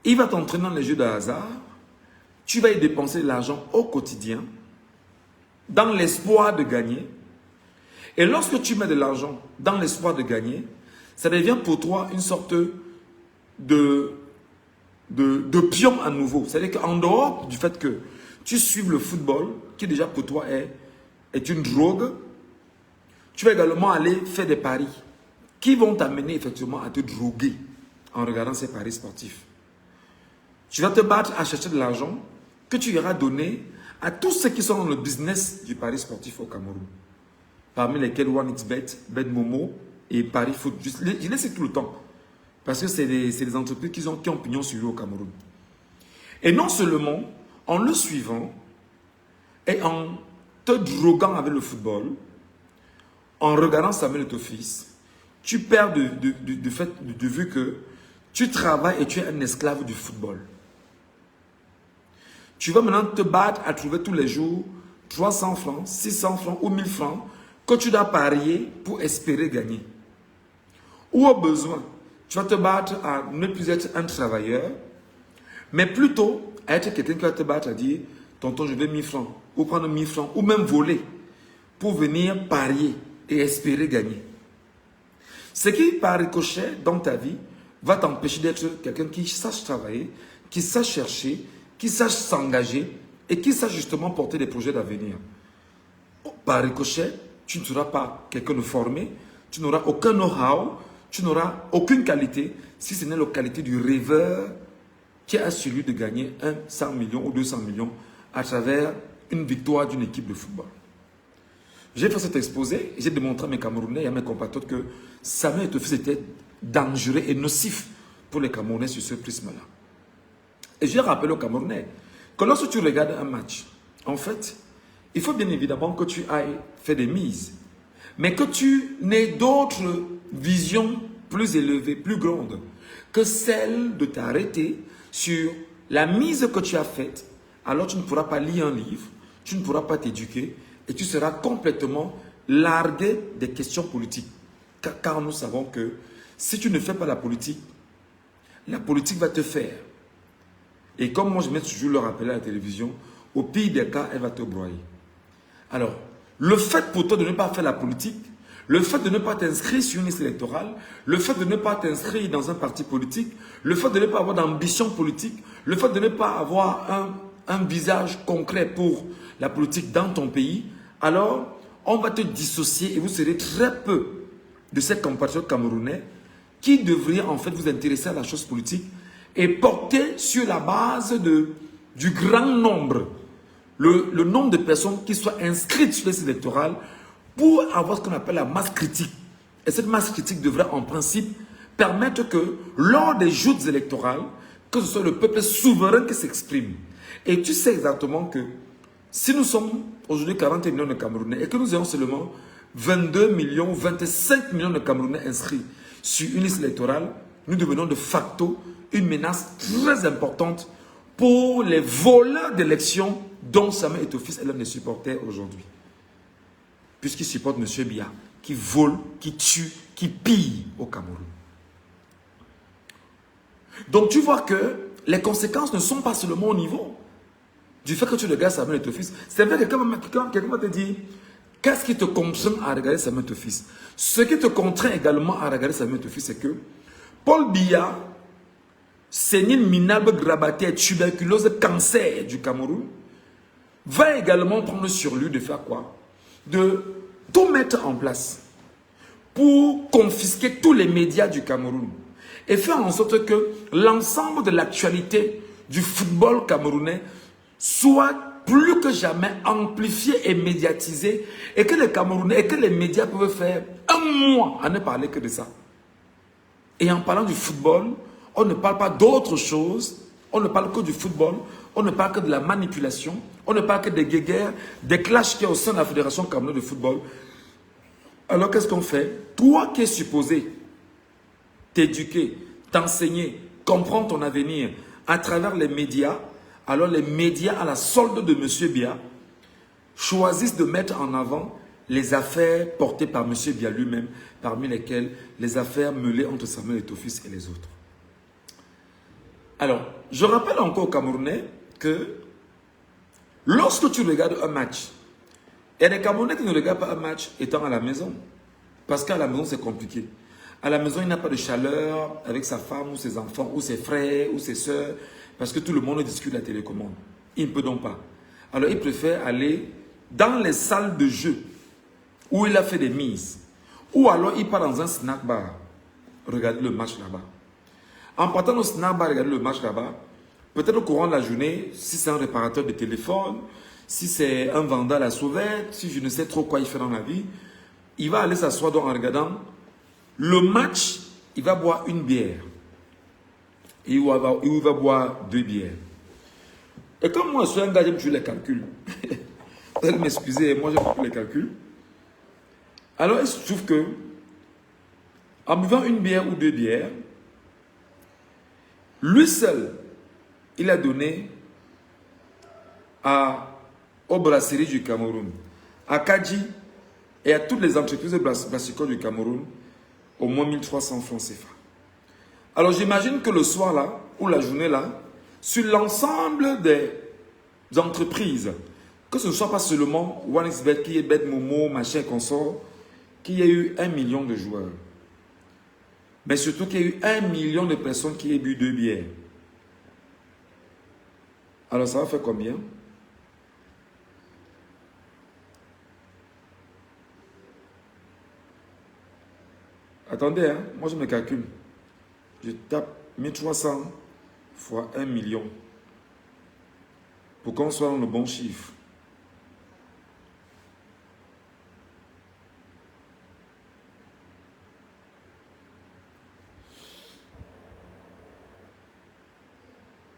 Il va t'entraîner dans les jeux de hasard, tu vas y dépenser de l'argent au quotidien, dans l'espoir de gagner. Et lorsque tu mets de l'argent dans l'espoir de gagner, ça devient pour toi une sorte de pion à nouveau. C'est-à-dire qu'en dehors du fait que tu suives le football, qui déjà pour toi est une drogue, tu vas également aller faire des paris qui vont t'amener effectivement à te droguer en regardant ces paris sportifs. Tu vas te battre à chercher de l'argent que tu iras donner à tous ceux qui sont dans le business du pari sportif au Cameroun. Parmi lesquels OneXBet, BetMomo et Paris Foot. Je les cite tout le temps. Parce que c'est des entreprises qui ont pignon sur lui au Cameroun. Et non seulement en le suivant et en te droguant avec le football, en regardant Samuel Eto'o-Fils, tu perds de vue que tu travailles et tu es un esclave du football. Tu vas maintenant te battre à trouver tous les jours 300 francs, 600 francs ou 1000 francs que tu dois parier pour espérer gagner. Ou au besoin, tu vas te battre à ne plus être un travailleur, mais plutôt à être quelqu'un qui va te battre à dire « Tonton, je veux 1000 francs » ou prendre 1000 francs ou même voler pour venir parier et espérer gagner. Ce qui, par ricochet, dans ta vie, va t'empêcher d'être quelqu'un qui sache travailler, qui sache chercher, qui sache s'engager et qui sache justement porter des projets d'avenir. Par ricochet, tu ne seras pas quelqu'un de formé, tu n'auras aucun know-how, tu n'auras aucune qualité, si ce n'est la qualité du rêveur qui a celui de gagner 100 millions ou 200 millions à travers une victoire d'une équipe de football. J'ai fait cet exposé et j'ai démontré à mes Camerounais et à mes compatriotes que Samuel Eto'o-Fils était dangereux et nocif pour les Camerounais sur ce prisme-là. Et j'ai rappelé aux Camerounais que lorsque tu regardes un match, en fait, il faut bien évidemment que tu ailles faire des mises, mais que tu n'aies d'autres visions plus élevées, plus grandes, que celle de t'arrêter sur la mise que tu as faite. Alors tu ne pourras pas lire un livre, tu ne pourras pas t'éduquer et tu seras complètement largué des questions politiques. Car nous savons que si tu ne fais pas la politique va te faire. Et comme moi je mets toujours le rappeler à la télévision, au pire des cas, elle va te broyer. Alors, le fait pour toi de ne pas faire la politique, le fait de ne pas t'inscrire sur une liste électorale, le fait de ne pas t'inscrire dans un parti politique, le fait de ne pas avoir d'ambition politique, le fait de ne pas avoir un visage concret pour la politique dans ton pays, alors on va te dissocier et vous serez très peu de ces compatriotes camerounais qui devraient en fait vous intéresser à la chose politique et porter sur la base du grand nombre, le nombre de personnes qui soient inscrites sur les listes électorales pour avoir ce qu'on appelle la masse critique. Et cette masse critique devrait en principe permettre que lors des joutes électorales, que ce soit le peuple souverain qui s'exprime. Et tu sais exactement que si nous sommes aujourd'hui 40 millions de Camerounais et que nous ayons seulement 22 millions, 25 millions de Camerounais inscrits sur une liste électorale, nous devenons de facto une menace très importante pour les voleurs d'élections dont Samuel Eto'o-Fils est l'un des supporters aujourd'hui. Puisqu'il supporte M. Biya, qui vole, qui tue, qui pille au Cameroun. Donc tu vois que les conséquences ne sont pas seulement au niveau du fait que tu regardes Samuel Eto'o-Fils. C'est vrai que quelqu'un va te dire, qu'est-ce qui te contraint à regarder Samuel Eto'o-Fils? Ce qui te contraint également à regarder Samuel Eto'o-Fils, c'est que Paul Biya, sénile minable grabataire, tuberculose, cancer du Cameroun, va également prendre sur lui de faire quoi? De tout mettre en place pour confisquer tous les médias du Cameroun et faire en sorte que l'ensemble de l'actualité du football camerounais soit plus que jamais amplifié et médiatisé et que les Camerounais et que les médias peuvent faire un mois à ne parler que de ça. Et en parlant du football, on ne parle pas d'autre chose, on ne parle que du football, on ne parle que de la manipulation, on ne parle que des guéguerres, des clashs qu'il y a au sein de la Fédération camerounaise de football. Alors qu'est-ce qu'on fait? Toi qui es supposé t'éduquer, t'enseigner, comprendre ton avenir à travers les médias, alors les médias à la solde de M. Biya choisissent de mettre en avant les affaires portées par M. Biya lui-même, parmi lesquelles les affaires mêlées entre Samuel Eto'o-Fils et les autres. Alors, je rappelle encore aux Camerounais que lorsque tu regardes un match, il y a des Camerounais qui ne regardent pas un match étant à la maison. Parce qu'à la maison, c'est compliqué. À la maison, il n'a pas de chaleur avec sa femme ou ses enfants ou ses frères ou ses soeurs parce que tout le monde discute la télécommande. Il ne peut donc pas. Alors, il préfère aller dans les salles de jeu où il a fait des mises. Ou alors, il part dans un snack bar. Regarder le match là-bas. En partant au snack bar, regarder le match là-bas, peut-être au courant de la journée, si c'est un réparateur de téléphone, si c'est un vendeur à la sauvette, si je ne sais trop quoi il fait dans la vie, il va aller s'asseoir donc en regardant le match, il va boire une bière. Et il va boire 2 bières. Et comme moi, je suis un gars, j'aime jouer les calculs. Vous allez m'excuser, moi j'aime jouer les calculs. Alors il se trouve que, en buvant une bière ou 2 bières, lui seul, il a donné aux brasseries du Cameroun, à Kadji et à toutes les entreprises de brassicole du Cameroun, au moins 1300 francs CFA. Alors j'imagine que le soir là, ou la journée là, sur l'ensemble des entreprises, que ce ne soit pas seulement OneXBet, qui est Bet Momo, machin consort, qu'il y ait eu 1 million de joueurs. Mais surtout qu'il y ait eu 1 million de personnes qui aient bu 2 bières. Alors ça va faire combien? Attendez, hein, moi je me calcule. Je tape 1300 fois 1 million. Pour qu'on soit dans le bon chiffre.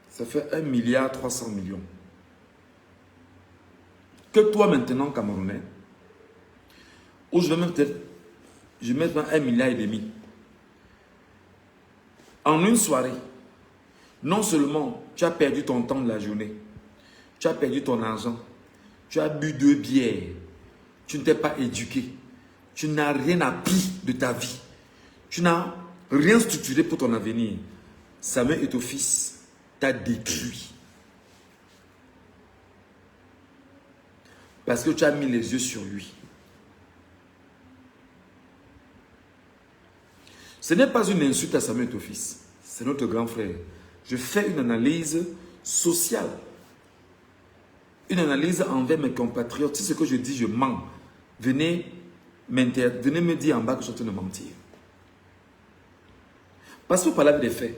Ça fait 1 milliard 300 millions. Que toi maintenant, Camerounais, ou je vais même peut-être, je vais mettre 1,5 milliard. En une soirée, non seulement tu as perdu ton temps de la journée, tu as perdu ton argent, tu as bu 2 bières, tu ne t'es pas éduqué, tu n'as rien appris de ta vie, tu n'as rien structuré pour ton avenir. Samuel Eto'o-Fils t'a détruit. Parce que tu as mis les yeux sur lui. Ce n'est pas une insulte à Samuel Eto'o-Fils. C'est notre grand frère. Je fais une analyse sociale. Une analyse envers mes compatriotes. Si ce que je dis, je mens. Venez me dire en bas que je suis en train de mentir. Parce qu'il faut parler avec des faits.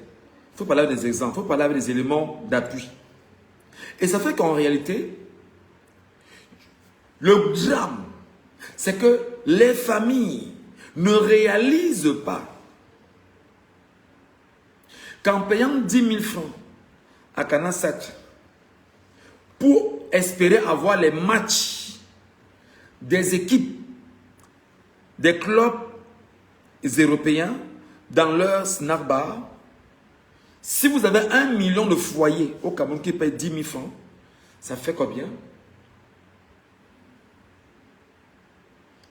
Il faut parler avec des exemples. Il faut parler avec des éléments d'appui. Et ça fait qu'en réalité, le drame, c'est que les familles ne réalisent pas qu'en payant 10 000 francs à Canasat pour espérer avoir les matchs des équipes, des clubs européens dans leur snack bar, si vous avez 1 million de foyers au Cameroun qui payent 10 000 francs, ça fait combien?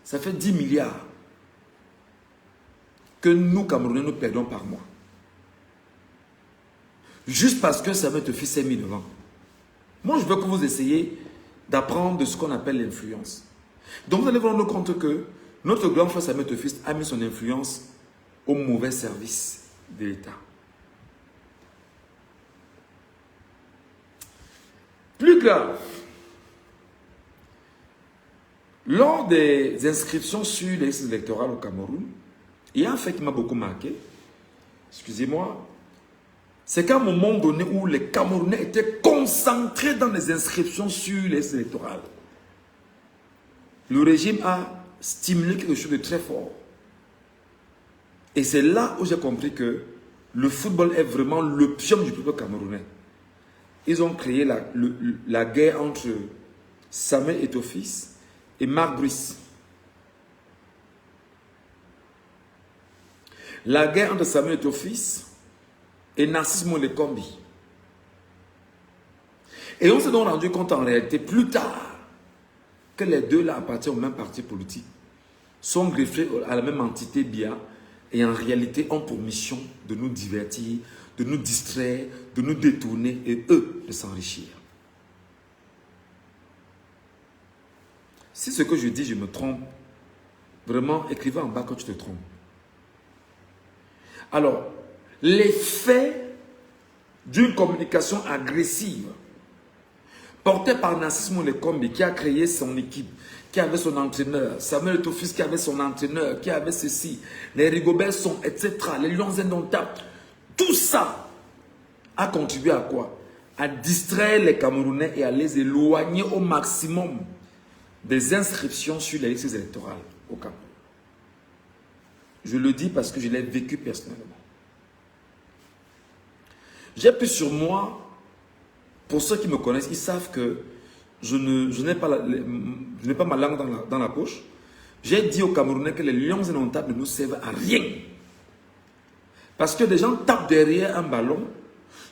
Ça fait 10 milliards que nous, Camerounais, nous perdons par mois. Juste parce que Samuel Eto'o-Fils est mis devant. Moi, je veux que vous essayiez d'apprendre de ce qu'on appelle l'influence. Donc, vous allez vous rendre compte que notre grand frère Samuel Eto'o-Fils a mis son influence au mauvais service de l'État. Plus grave, lors des inscriptions sur les listes électorales au Cameroun, il y a un fait qui m'a beaucoup marqué. Excusez-moi. C'est qu'à un moment donné où les Camerounais étaient concentrés dans les inscriptions sur les listes électorales, le régime a stimulé quelque chose de très fort. Et c'est là où j'ai compris que le football est vraiment l'opium du peuple camerounais. Ils ont créé la guerre entre Samuel Eto'o-Fils et Marc Brice. La guerre entre Samuel Eto'o-Fils et Narcisse Molekombi. Et on s'est donc rendu compte en réalité plus tard que les deux là appartiennent au même parti politique, sont greffés à la même entité BIA et en réalité ont pour mission de nous divertir, de nous distraire, de nous détourner et eux de s'enrichir. Si ce que je dis, je me trompe, vraiment, écrivez en bas que tu te trompes. Alors, l'effet d'une communication agressive portée par Narcisse Molekombi qui a créé son équipe, qui avait son entraîneur, Samuel Eto'o-Fils qui avait son entraîneur, qui avait ceci, les Rigobert sont, etc., les Lions indomptables, tout ça a contribué à quoi? À distraire les Camerounais et à les éloigner au maximum des inscriptions sur les listes électorales au Cameroun. Je le dis parce que je l'ai vécu personnellement. J'ai pris sur moi, pour ceux qui me connaissent, ils savent que je n'ai pas ma langue dans la poche. J'ai dit aux Camerounais que les Lions indomptables ne nous servent à rien. Parce que des gens tapent derrière un ballon,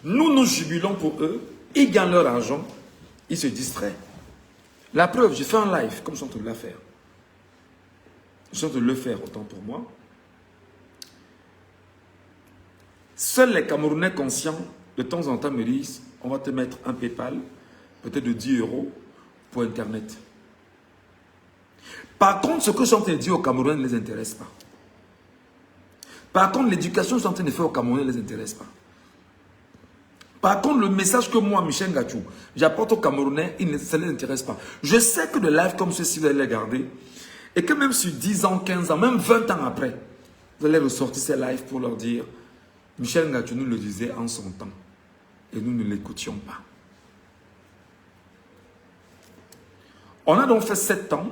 nous jubilons pour eux, ils gagnent leur argent, ils se distraient. La preuve, j'ai fait un live, comme je suis en train de le faire. Je suis en train de le faire, autant pour moi. Seuls les Camerounais conscients, de temps en temps, me disent, on va te mettre un PayPal, peut-être de 10 € pour Internet. Par contre, ce que je suis en train de dire aux Camerounais ne les intéresse pas. Par contre, l'éducation que je suis en train de faire aux Camerounais ne les intéresse pas. Par contre, le message que moi, Michel Ngachou, j'apporte aux Camerounais, ça ne les intéresse pas. Je sais que des lives comme ceci, vous allez les garder. Et que même sur 10 ans, 15 ans, même 20 ans après, vous allez ressortir ces lives pour leur dire, Michel Ngachou nous le disait en son temps. Et nous ne l'écoutions pas. On a donc fait 7 ans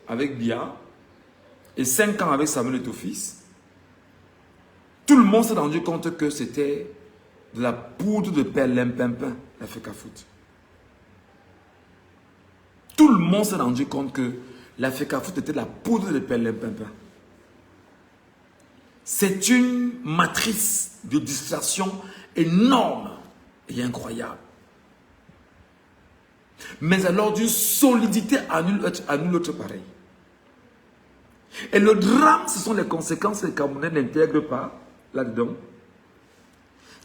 avec Bia et 5 ans avec Samuel Eto'o-Fils. Tout le monde s'est rendu compte que c'était de la poudre de perlimpinpin, la FECAFOOT. Tout le monde s'est rendu compte que la FECAFOOT était de la poudre de perlimpinpin. C'est une matrice de distraction énorme et incroyable. Mais alors d'une solidité à nul autre pareil. Et le drame, ce sont les conséquences que les Camerounais n'intègrent pas là-dedans.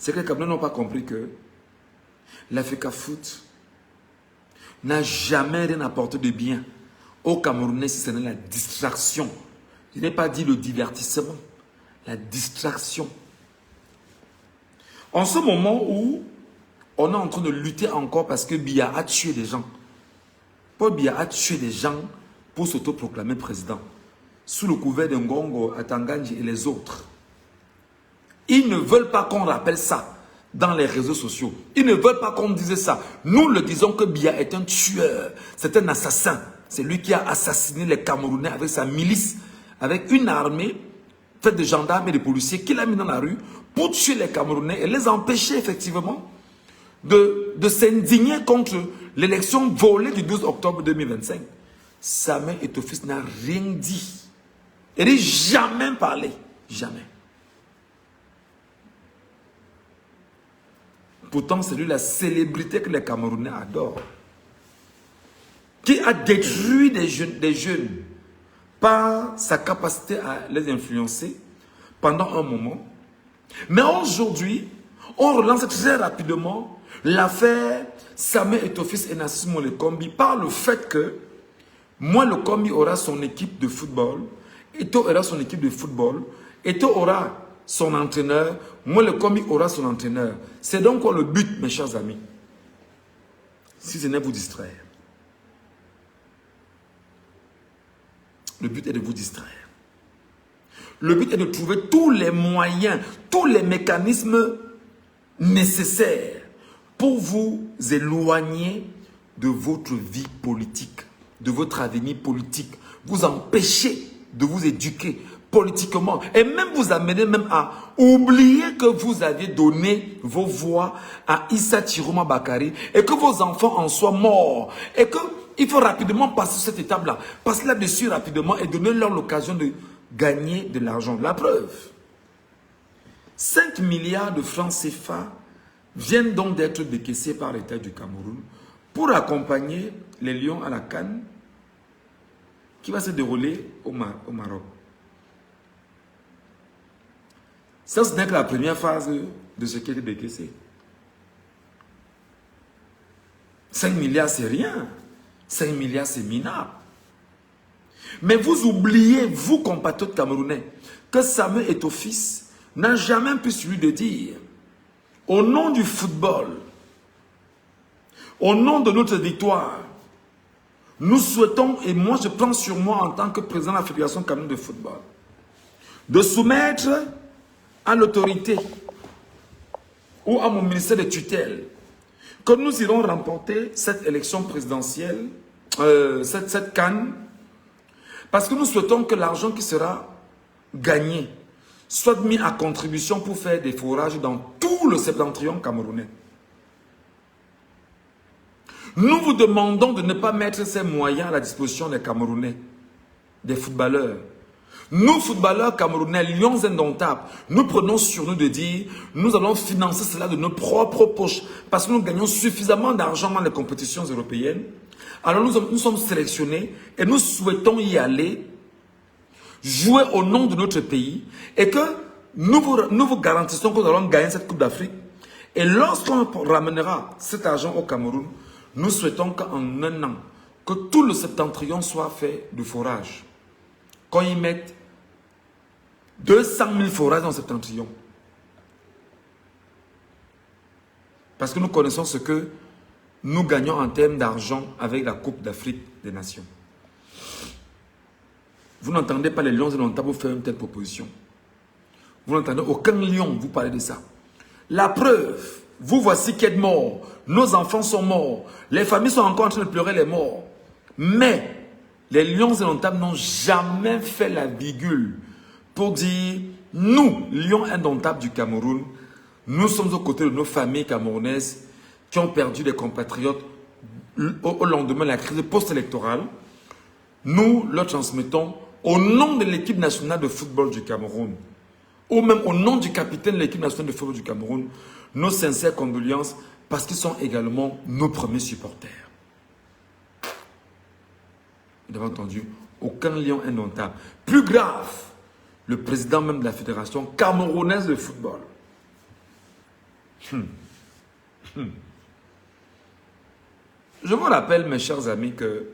C'est que les Camerounais n'ont pas compris que la FECAFOOT n'a jamais rien apporté de bien aux Camerounais si ce n'est la distraction. Je n'ai pas dit le divertissement, la distraction. En ce moment où on est en train de lutter encore parce que Biya a tué des gens. Paul Biya a tué des gens pour s'autoproclamer président. Sous le couvert de Ngongo, Atanganji et les autres. Ils ne veulent pas qu'on rappelle ça dans les réseaux sociaux. Ils ne veulent pas qu'on dise ça. Nous le disons que Biya est un tueur. C'est un assassin. C'est lui qui a assassiné les Camerounais avec sa milice, avec une armée faite de gendarmes et de policiers qu'il a mis dans la rue pour tuer les Camerounais et les empêcher effectivement de s'indigner contre l'élection volée du 12 octobre 2025. Samuel Eto'o-Fils n'a rien dit. Il n'a jamais parlé. Jamais. Pourtant, c'est lui la célébrité que les Camerounais adorent. Qui a détruit des jeunes par sa capacité à les influencer pendant un moment. Mais aujourd'hui, on relance très rapidement l'affaire Samuel Eto'o-Fils et Narcisse Molekombi par le fait que moi, le Kombi aura son équipe de football, Eto'o aura son équipe de football, Eto'o aura son entraîneur, moi, le Kombi aura son entraîneur. C'est donc quoi le but, mes chers amis? Si ce n'est vous distraire. Le but est de vous distraire. Le but est de trouver tous les moyens, tous les mécanismes nécessaires pour vous éloigner de votre vie politique, de votre avenir politique, vous empêcher de vous éduquer politiquement et même vous amener même à oublier que vous aviez donné vos voix à Issa Chiroma Bakary et que vos enfants en soient morts et qu'il faut rapidement passer cette étape-là, passer là-dessus rapidement et donner leur l'occasion de gagner de l'argent. La preuve, 5 milliards de francs CFA viennent donc d'être décaissés par l'État du Cameroun pour accompagner les Lions à la CAN qui va se dérouler au Maroc. Ça, ce n'est que la première phase de ce qui est décaissé. 5 milliards, c'est rien. 5 milliards, c'est minable. Mais vous oubliez, vous, compatriotes camerounais, que Samuel Eto'o-Fils n'a jamais pu celui de dire, au nom du football, au nom de notre victoire, nous souhaitons, et moi je prends sur moi en tant que président de la Fédération camerounaise de football, de soumettre à l'autorité ou à mon ministère de tutelle que nous irons remporter cette élection présidentielle, cette CAN, parce que nous souhaitons que l'argent qui sera gagné soit mis à contribution pour faire des forages dans tout le septentrion camerounais. Nous vous demandons de ne pas mettre ces moyens à la disposition des Camerounais, des footballeurs. Nous, footballeurs camerounais, lions indomptables, nous prenons sur nous de dire, nous allons financer cela de nos propres poches, parce que nous gagnons suffisamment d'argent dans les compétitions européennes. Alors nous sommes sélectionnés et nous souhaitons y aller, jouer au nom de notre pays, et que nous vous garantissons que nous allons gagner cette Coupe d'Afrique. Et lorsqu'on ramènera cet argent au Cameroun, nous souhaitons qu'en un an, que tout le septentrion soit fait de forage. Qu'on y mette 200 000 forages dans le septentrion. Parce que nous connaissons ce que nous gagnons en termes d'argent avec la Coupe d'Afrique des Nations. Vous n'entendez pas les lions indomptables vous faire une telle proposition. Vous n'entendez aucun lion vous parler de ça. La preuve, vous voici qui êtes morts. Nos enfants sont morts. Les familles sont encore en train de pleurer les morts. Mais les lions indomptables n'ont jamais fait la virgule pour dire, nous, lions indomptables du Cameroun, nous sommes aux côtés de nos familles camerounaises qui ont perdu des compatriotes au lendemain de la crise post-électorale. Nous leur transmettons, au nom de l'équipe nationale de football du Cameroun, ou même au nom du capitaine de l'équipe nationale de football du Cameroun, nos sincères condoléances, parce qu'ils sont également nos premiers supporters. Vous avez entendu, aucun lion indomptable. Plus grave, le président même de la Fédération camerounaise de football. Je vous rappelle, mes chers amis, que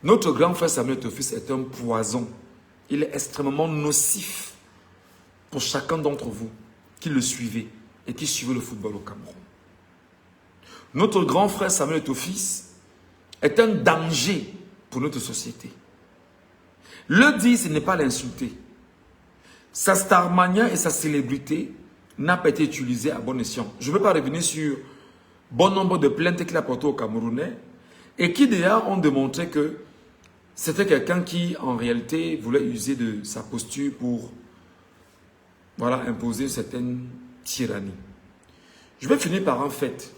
notre grand frère Samuel Eto'o-Fils est un poison. Il est extrêmement nocif pour chacun d'entre vous qui le suivez et qui suivez le football au Cameroun. Notre grand frère Samuel Eto'o-Fils est un danger pour notre société. Le dire, ce n'est pas l'insulter. Sa starmania et sa célébrité n'a pas été utilisée à bon escient. Je ne veux pas revenir sur bon nombre de plaintes qu'il a portées aux Camerounais et qui d'ailleurs ont démontré que c'était quelqu'un qui, en réalité, voulait user de sa posture pour imposer une certaine tyrannie. Je vais finir par un fait.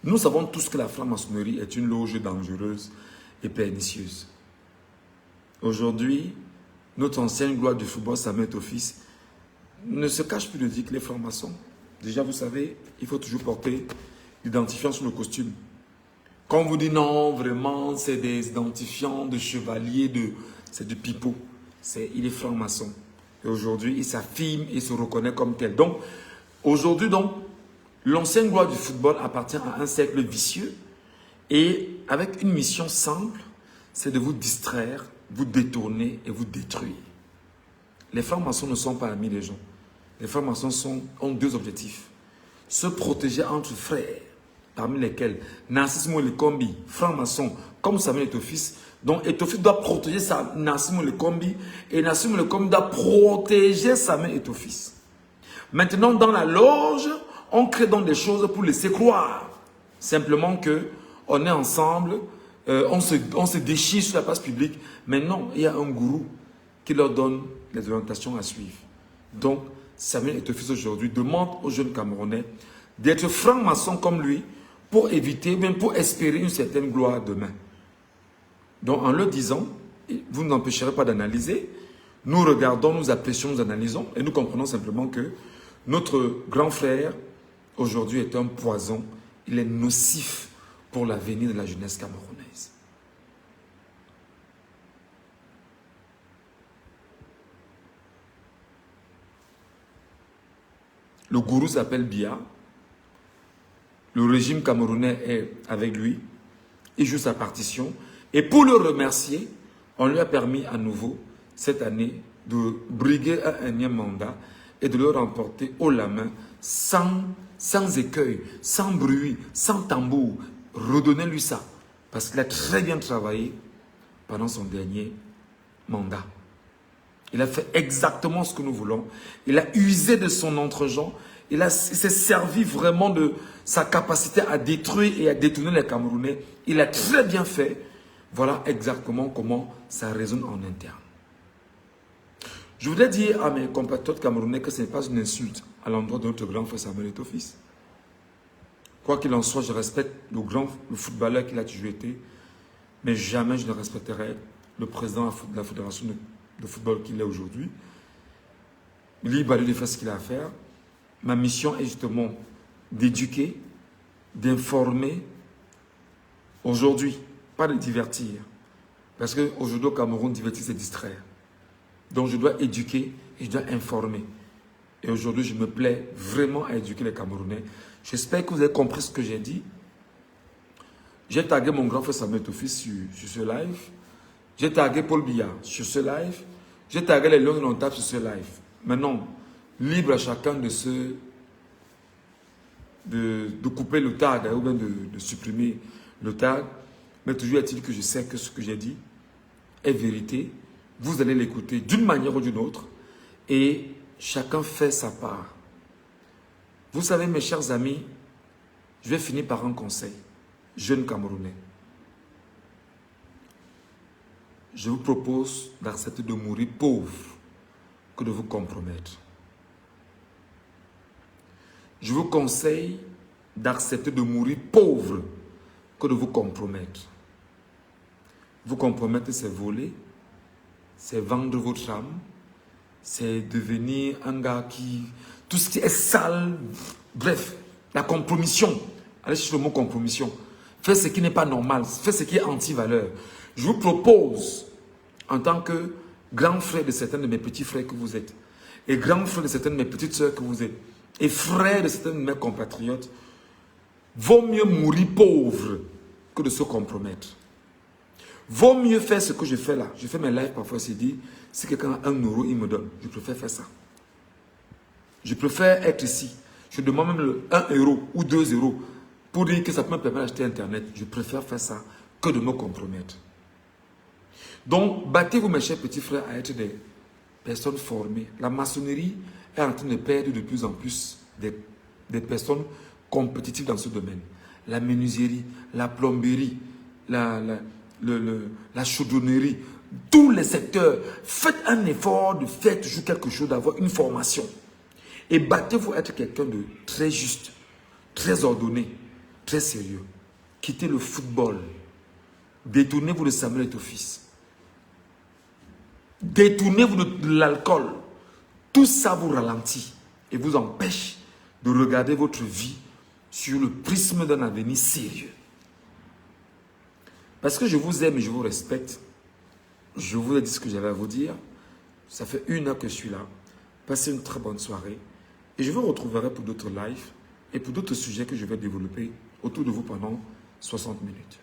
Nous savons tous que la franc-maçonnerie est une loge dangereuse et pernicieuse. Aujourd'hui, notre ancienne gloire du football, Samuel Eto'o-Fils, ne se cache plus de dire qu'il est franc-maçon. Déjà, vous savez, il faut toujours porter l'identifiant sur le costume. Quand on vous dit non, vraiment, c'est des identifiants de chevaliers, c'est du pipeau. Il est franc-maçon. Et aujourd'hui, il s'affirme, il se reconnaît comme tel. Donc, aujourd'hui, l'ancienne gloire du football appartient à un cercle vicieux et avec une mission simple, c'est de vous distraire, vous détourner et vous détruire. Les francs-maçons ne sont pas amis des gens. Les francs-maçons ont deux objectifs. Se protéger entre frères, parmi lesquels Nassimo Lekombi, franc-maçon, comme Samuel Eto'o-Fils. Donc Eto'o-Fils doit protéger Nassimo Lekombi et Nassimo Lekombi doit protéger Samuel Eto'o-Fils. Maintenant, dans la loge, on crée donc des choses pour laisser croire. Simplement qu'on est ensemble, on se déchire sur la place publique. Mais non, il y a un gourou qui leur donne les orientations à suivre. Donc, Samuel Eto'o-Fils aujourd'hui demande aux jeunes Camerounais d'être francs-maçons comme lui pour éviter, même pour espérer une certaine gloire demain. Donc, en le disant, vous n'empêcherez pas d'analyser. Nous regardons, nous apprécions, nous analysons et nous comprenons simplement que notre grand frère aujourd'hui est un poison. Il est nocif pour l'avenir de la jeunesse camerounaise. Le gourou s'appelle Biya. Le régime camerounais est avec lui. Il joue sa partition. Et pour le remercier, on lui a permis à nouveau, cette année, de briguer un énième mandat et de le remporter haut la main, sans écueil, sans bruit, sans tambour. Redonnez-lui ça. Parce qu'il a très bien travaillé pendant son dernier mandat. Il a fait exactement ce que nous voulons. Il a usé de son entre-gens. Il s'est servi vraiment de sa capacité à détruire et à détourner les Camerounais. Il a très bien fait. Voilà exactement comment ça résonne en interne. Je voudrais dire à mes compatriotes camerounais que ce n'est pas une insulte à l'endroit de notre grand frère Samuel Eto'o-Fils. Quoi qu'il en soit, je respecte le footballeur qu'il a toujours été, mais jamais je ne respecterai le président de la fédération de football qu'il est aujourd'hui. Libre à lui de faire ce qu'il a à faire. Ma mission est justement d'éduquer, d'informer aujourd'hui, pas de divertir. Parce qu'aujourd'hui au Cameroun, divertir c'est distraire. Donc je dois éduquer et je dois informer. Et aujourd'hui, je me plais vraiment à éduquer les Camerounais. J'espère que vous avez compris ce que j'ai dit. J'ai tagué mon grand frère Samuel Eto'o-Fils sur ce live. J'ai tagué Paul Biya sur ce live. J'ai tagué les Lions de l'Ontario sur ce live. Maintenant, libre à chacun de couper le tag ou bien de supprimer le tag. Mais toujours est-il que je sais que ce que j'ai dit est vérité. Vous allez l'écouter d'une manière ou d'une autre. Et chacun fait sa part. Vous savez, mes chers amis, je vais finir par un conseil. Jeunes Camerounais. Je vous propose d'accepter de mourir pauvre que de vous compromettre. Je vous conseille d'accepter de mourir pauvre que de vous compromettre. Vous compromettre, c'est voler, c'est vendre votre âme, c'est devenir un gars qui... Tout ce qui est sale, bref, la compromission. Allez chercher le mot compromission. Faites ce qui n'est pas normal, faites ce qui est anti-valeur. Je vous propose, en tant que grand frère de certains de mes petits frères que vous êtes, et grand frère de certaines de mes petites sœurs que vous êtes, et frère de certains de mes compatriotes, vaut mieux mourir pauvre que de se compromettre. Vaut mieux faire ce que je fais là. Je fais mes lives parfois, c'est dit, si quelqu'un a 1 euro, il me donne. Je préfère faire ça. Je préfère être ici. Je demande même le 1 euro ou 2 euros pour dire que ça peut me permettre d'acheter Internet. Je préfère faire ça que de me compromettre. Donc, battez-vous, mes chers petits frères, à être des personnes formées. La maçonnerie est en train de perdre de plus en plus des personnes compétitives dans ce domaine. La menuiserie, la plomberie, la chaudronnerie, tous les secteurs. Faites un effort de faire toujours quelque chose, d'avoir une formation. Et battez-vous à être quelqu'un de très juste, très ordonné, très sérieux. Quittez le football. Détournez-vous de Samuel Eto'o-Fils. Détournez-vous de l'alcool. Tout ça vous ralentit et vous empêche de regarder votre vie sur le prisme d'un avenir sérieux. Parce que je vous aime et je vous respecte, je vous ai dit ce que j'avais à vous dire. Ça fait 1 heure que je suis là. Passez une très bonne soirée. Et je vous retrouverai pour d'autres lives et pour d'autres sujets que je vais développer autour de vous pendant 60 minutes.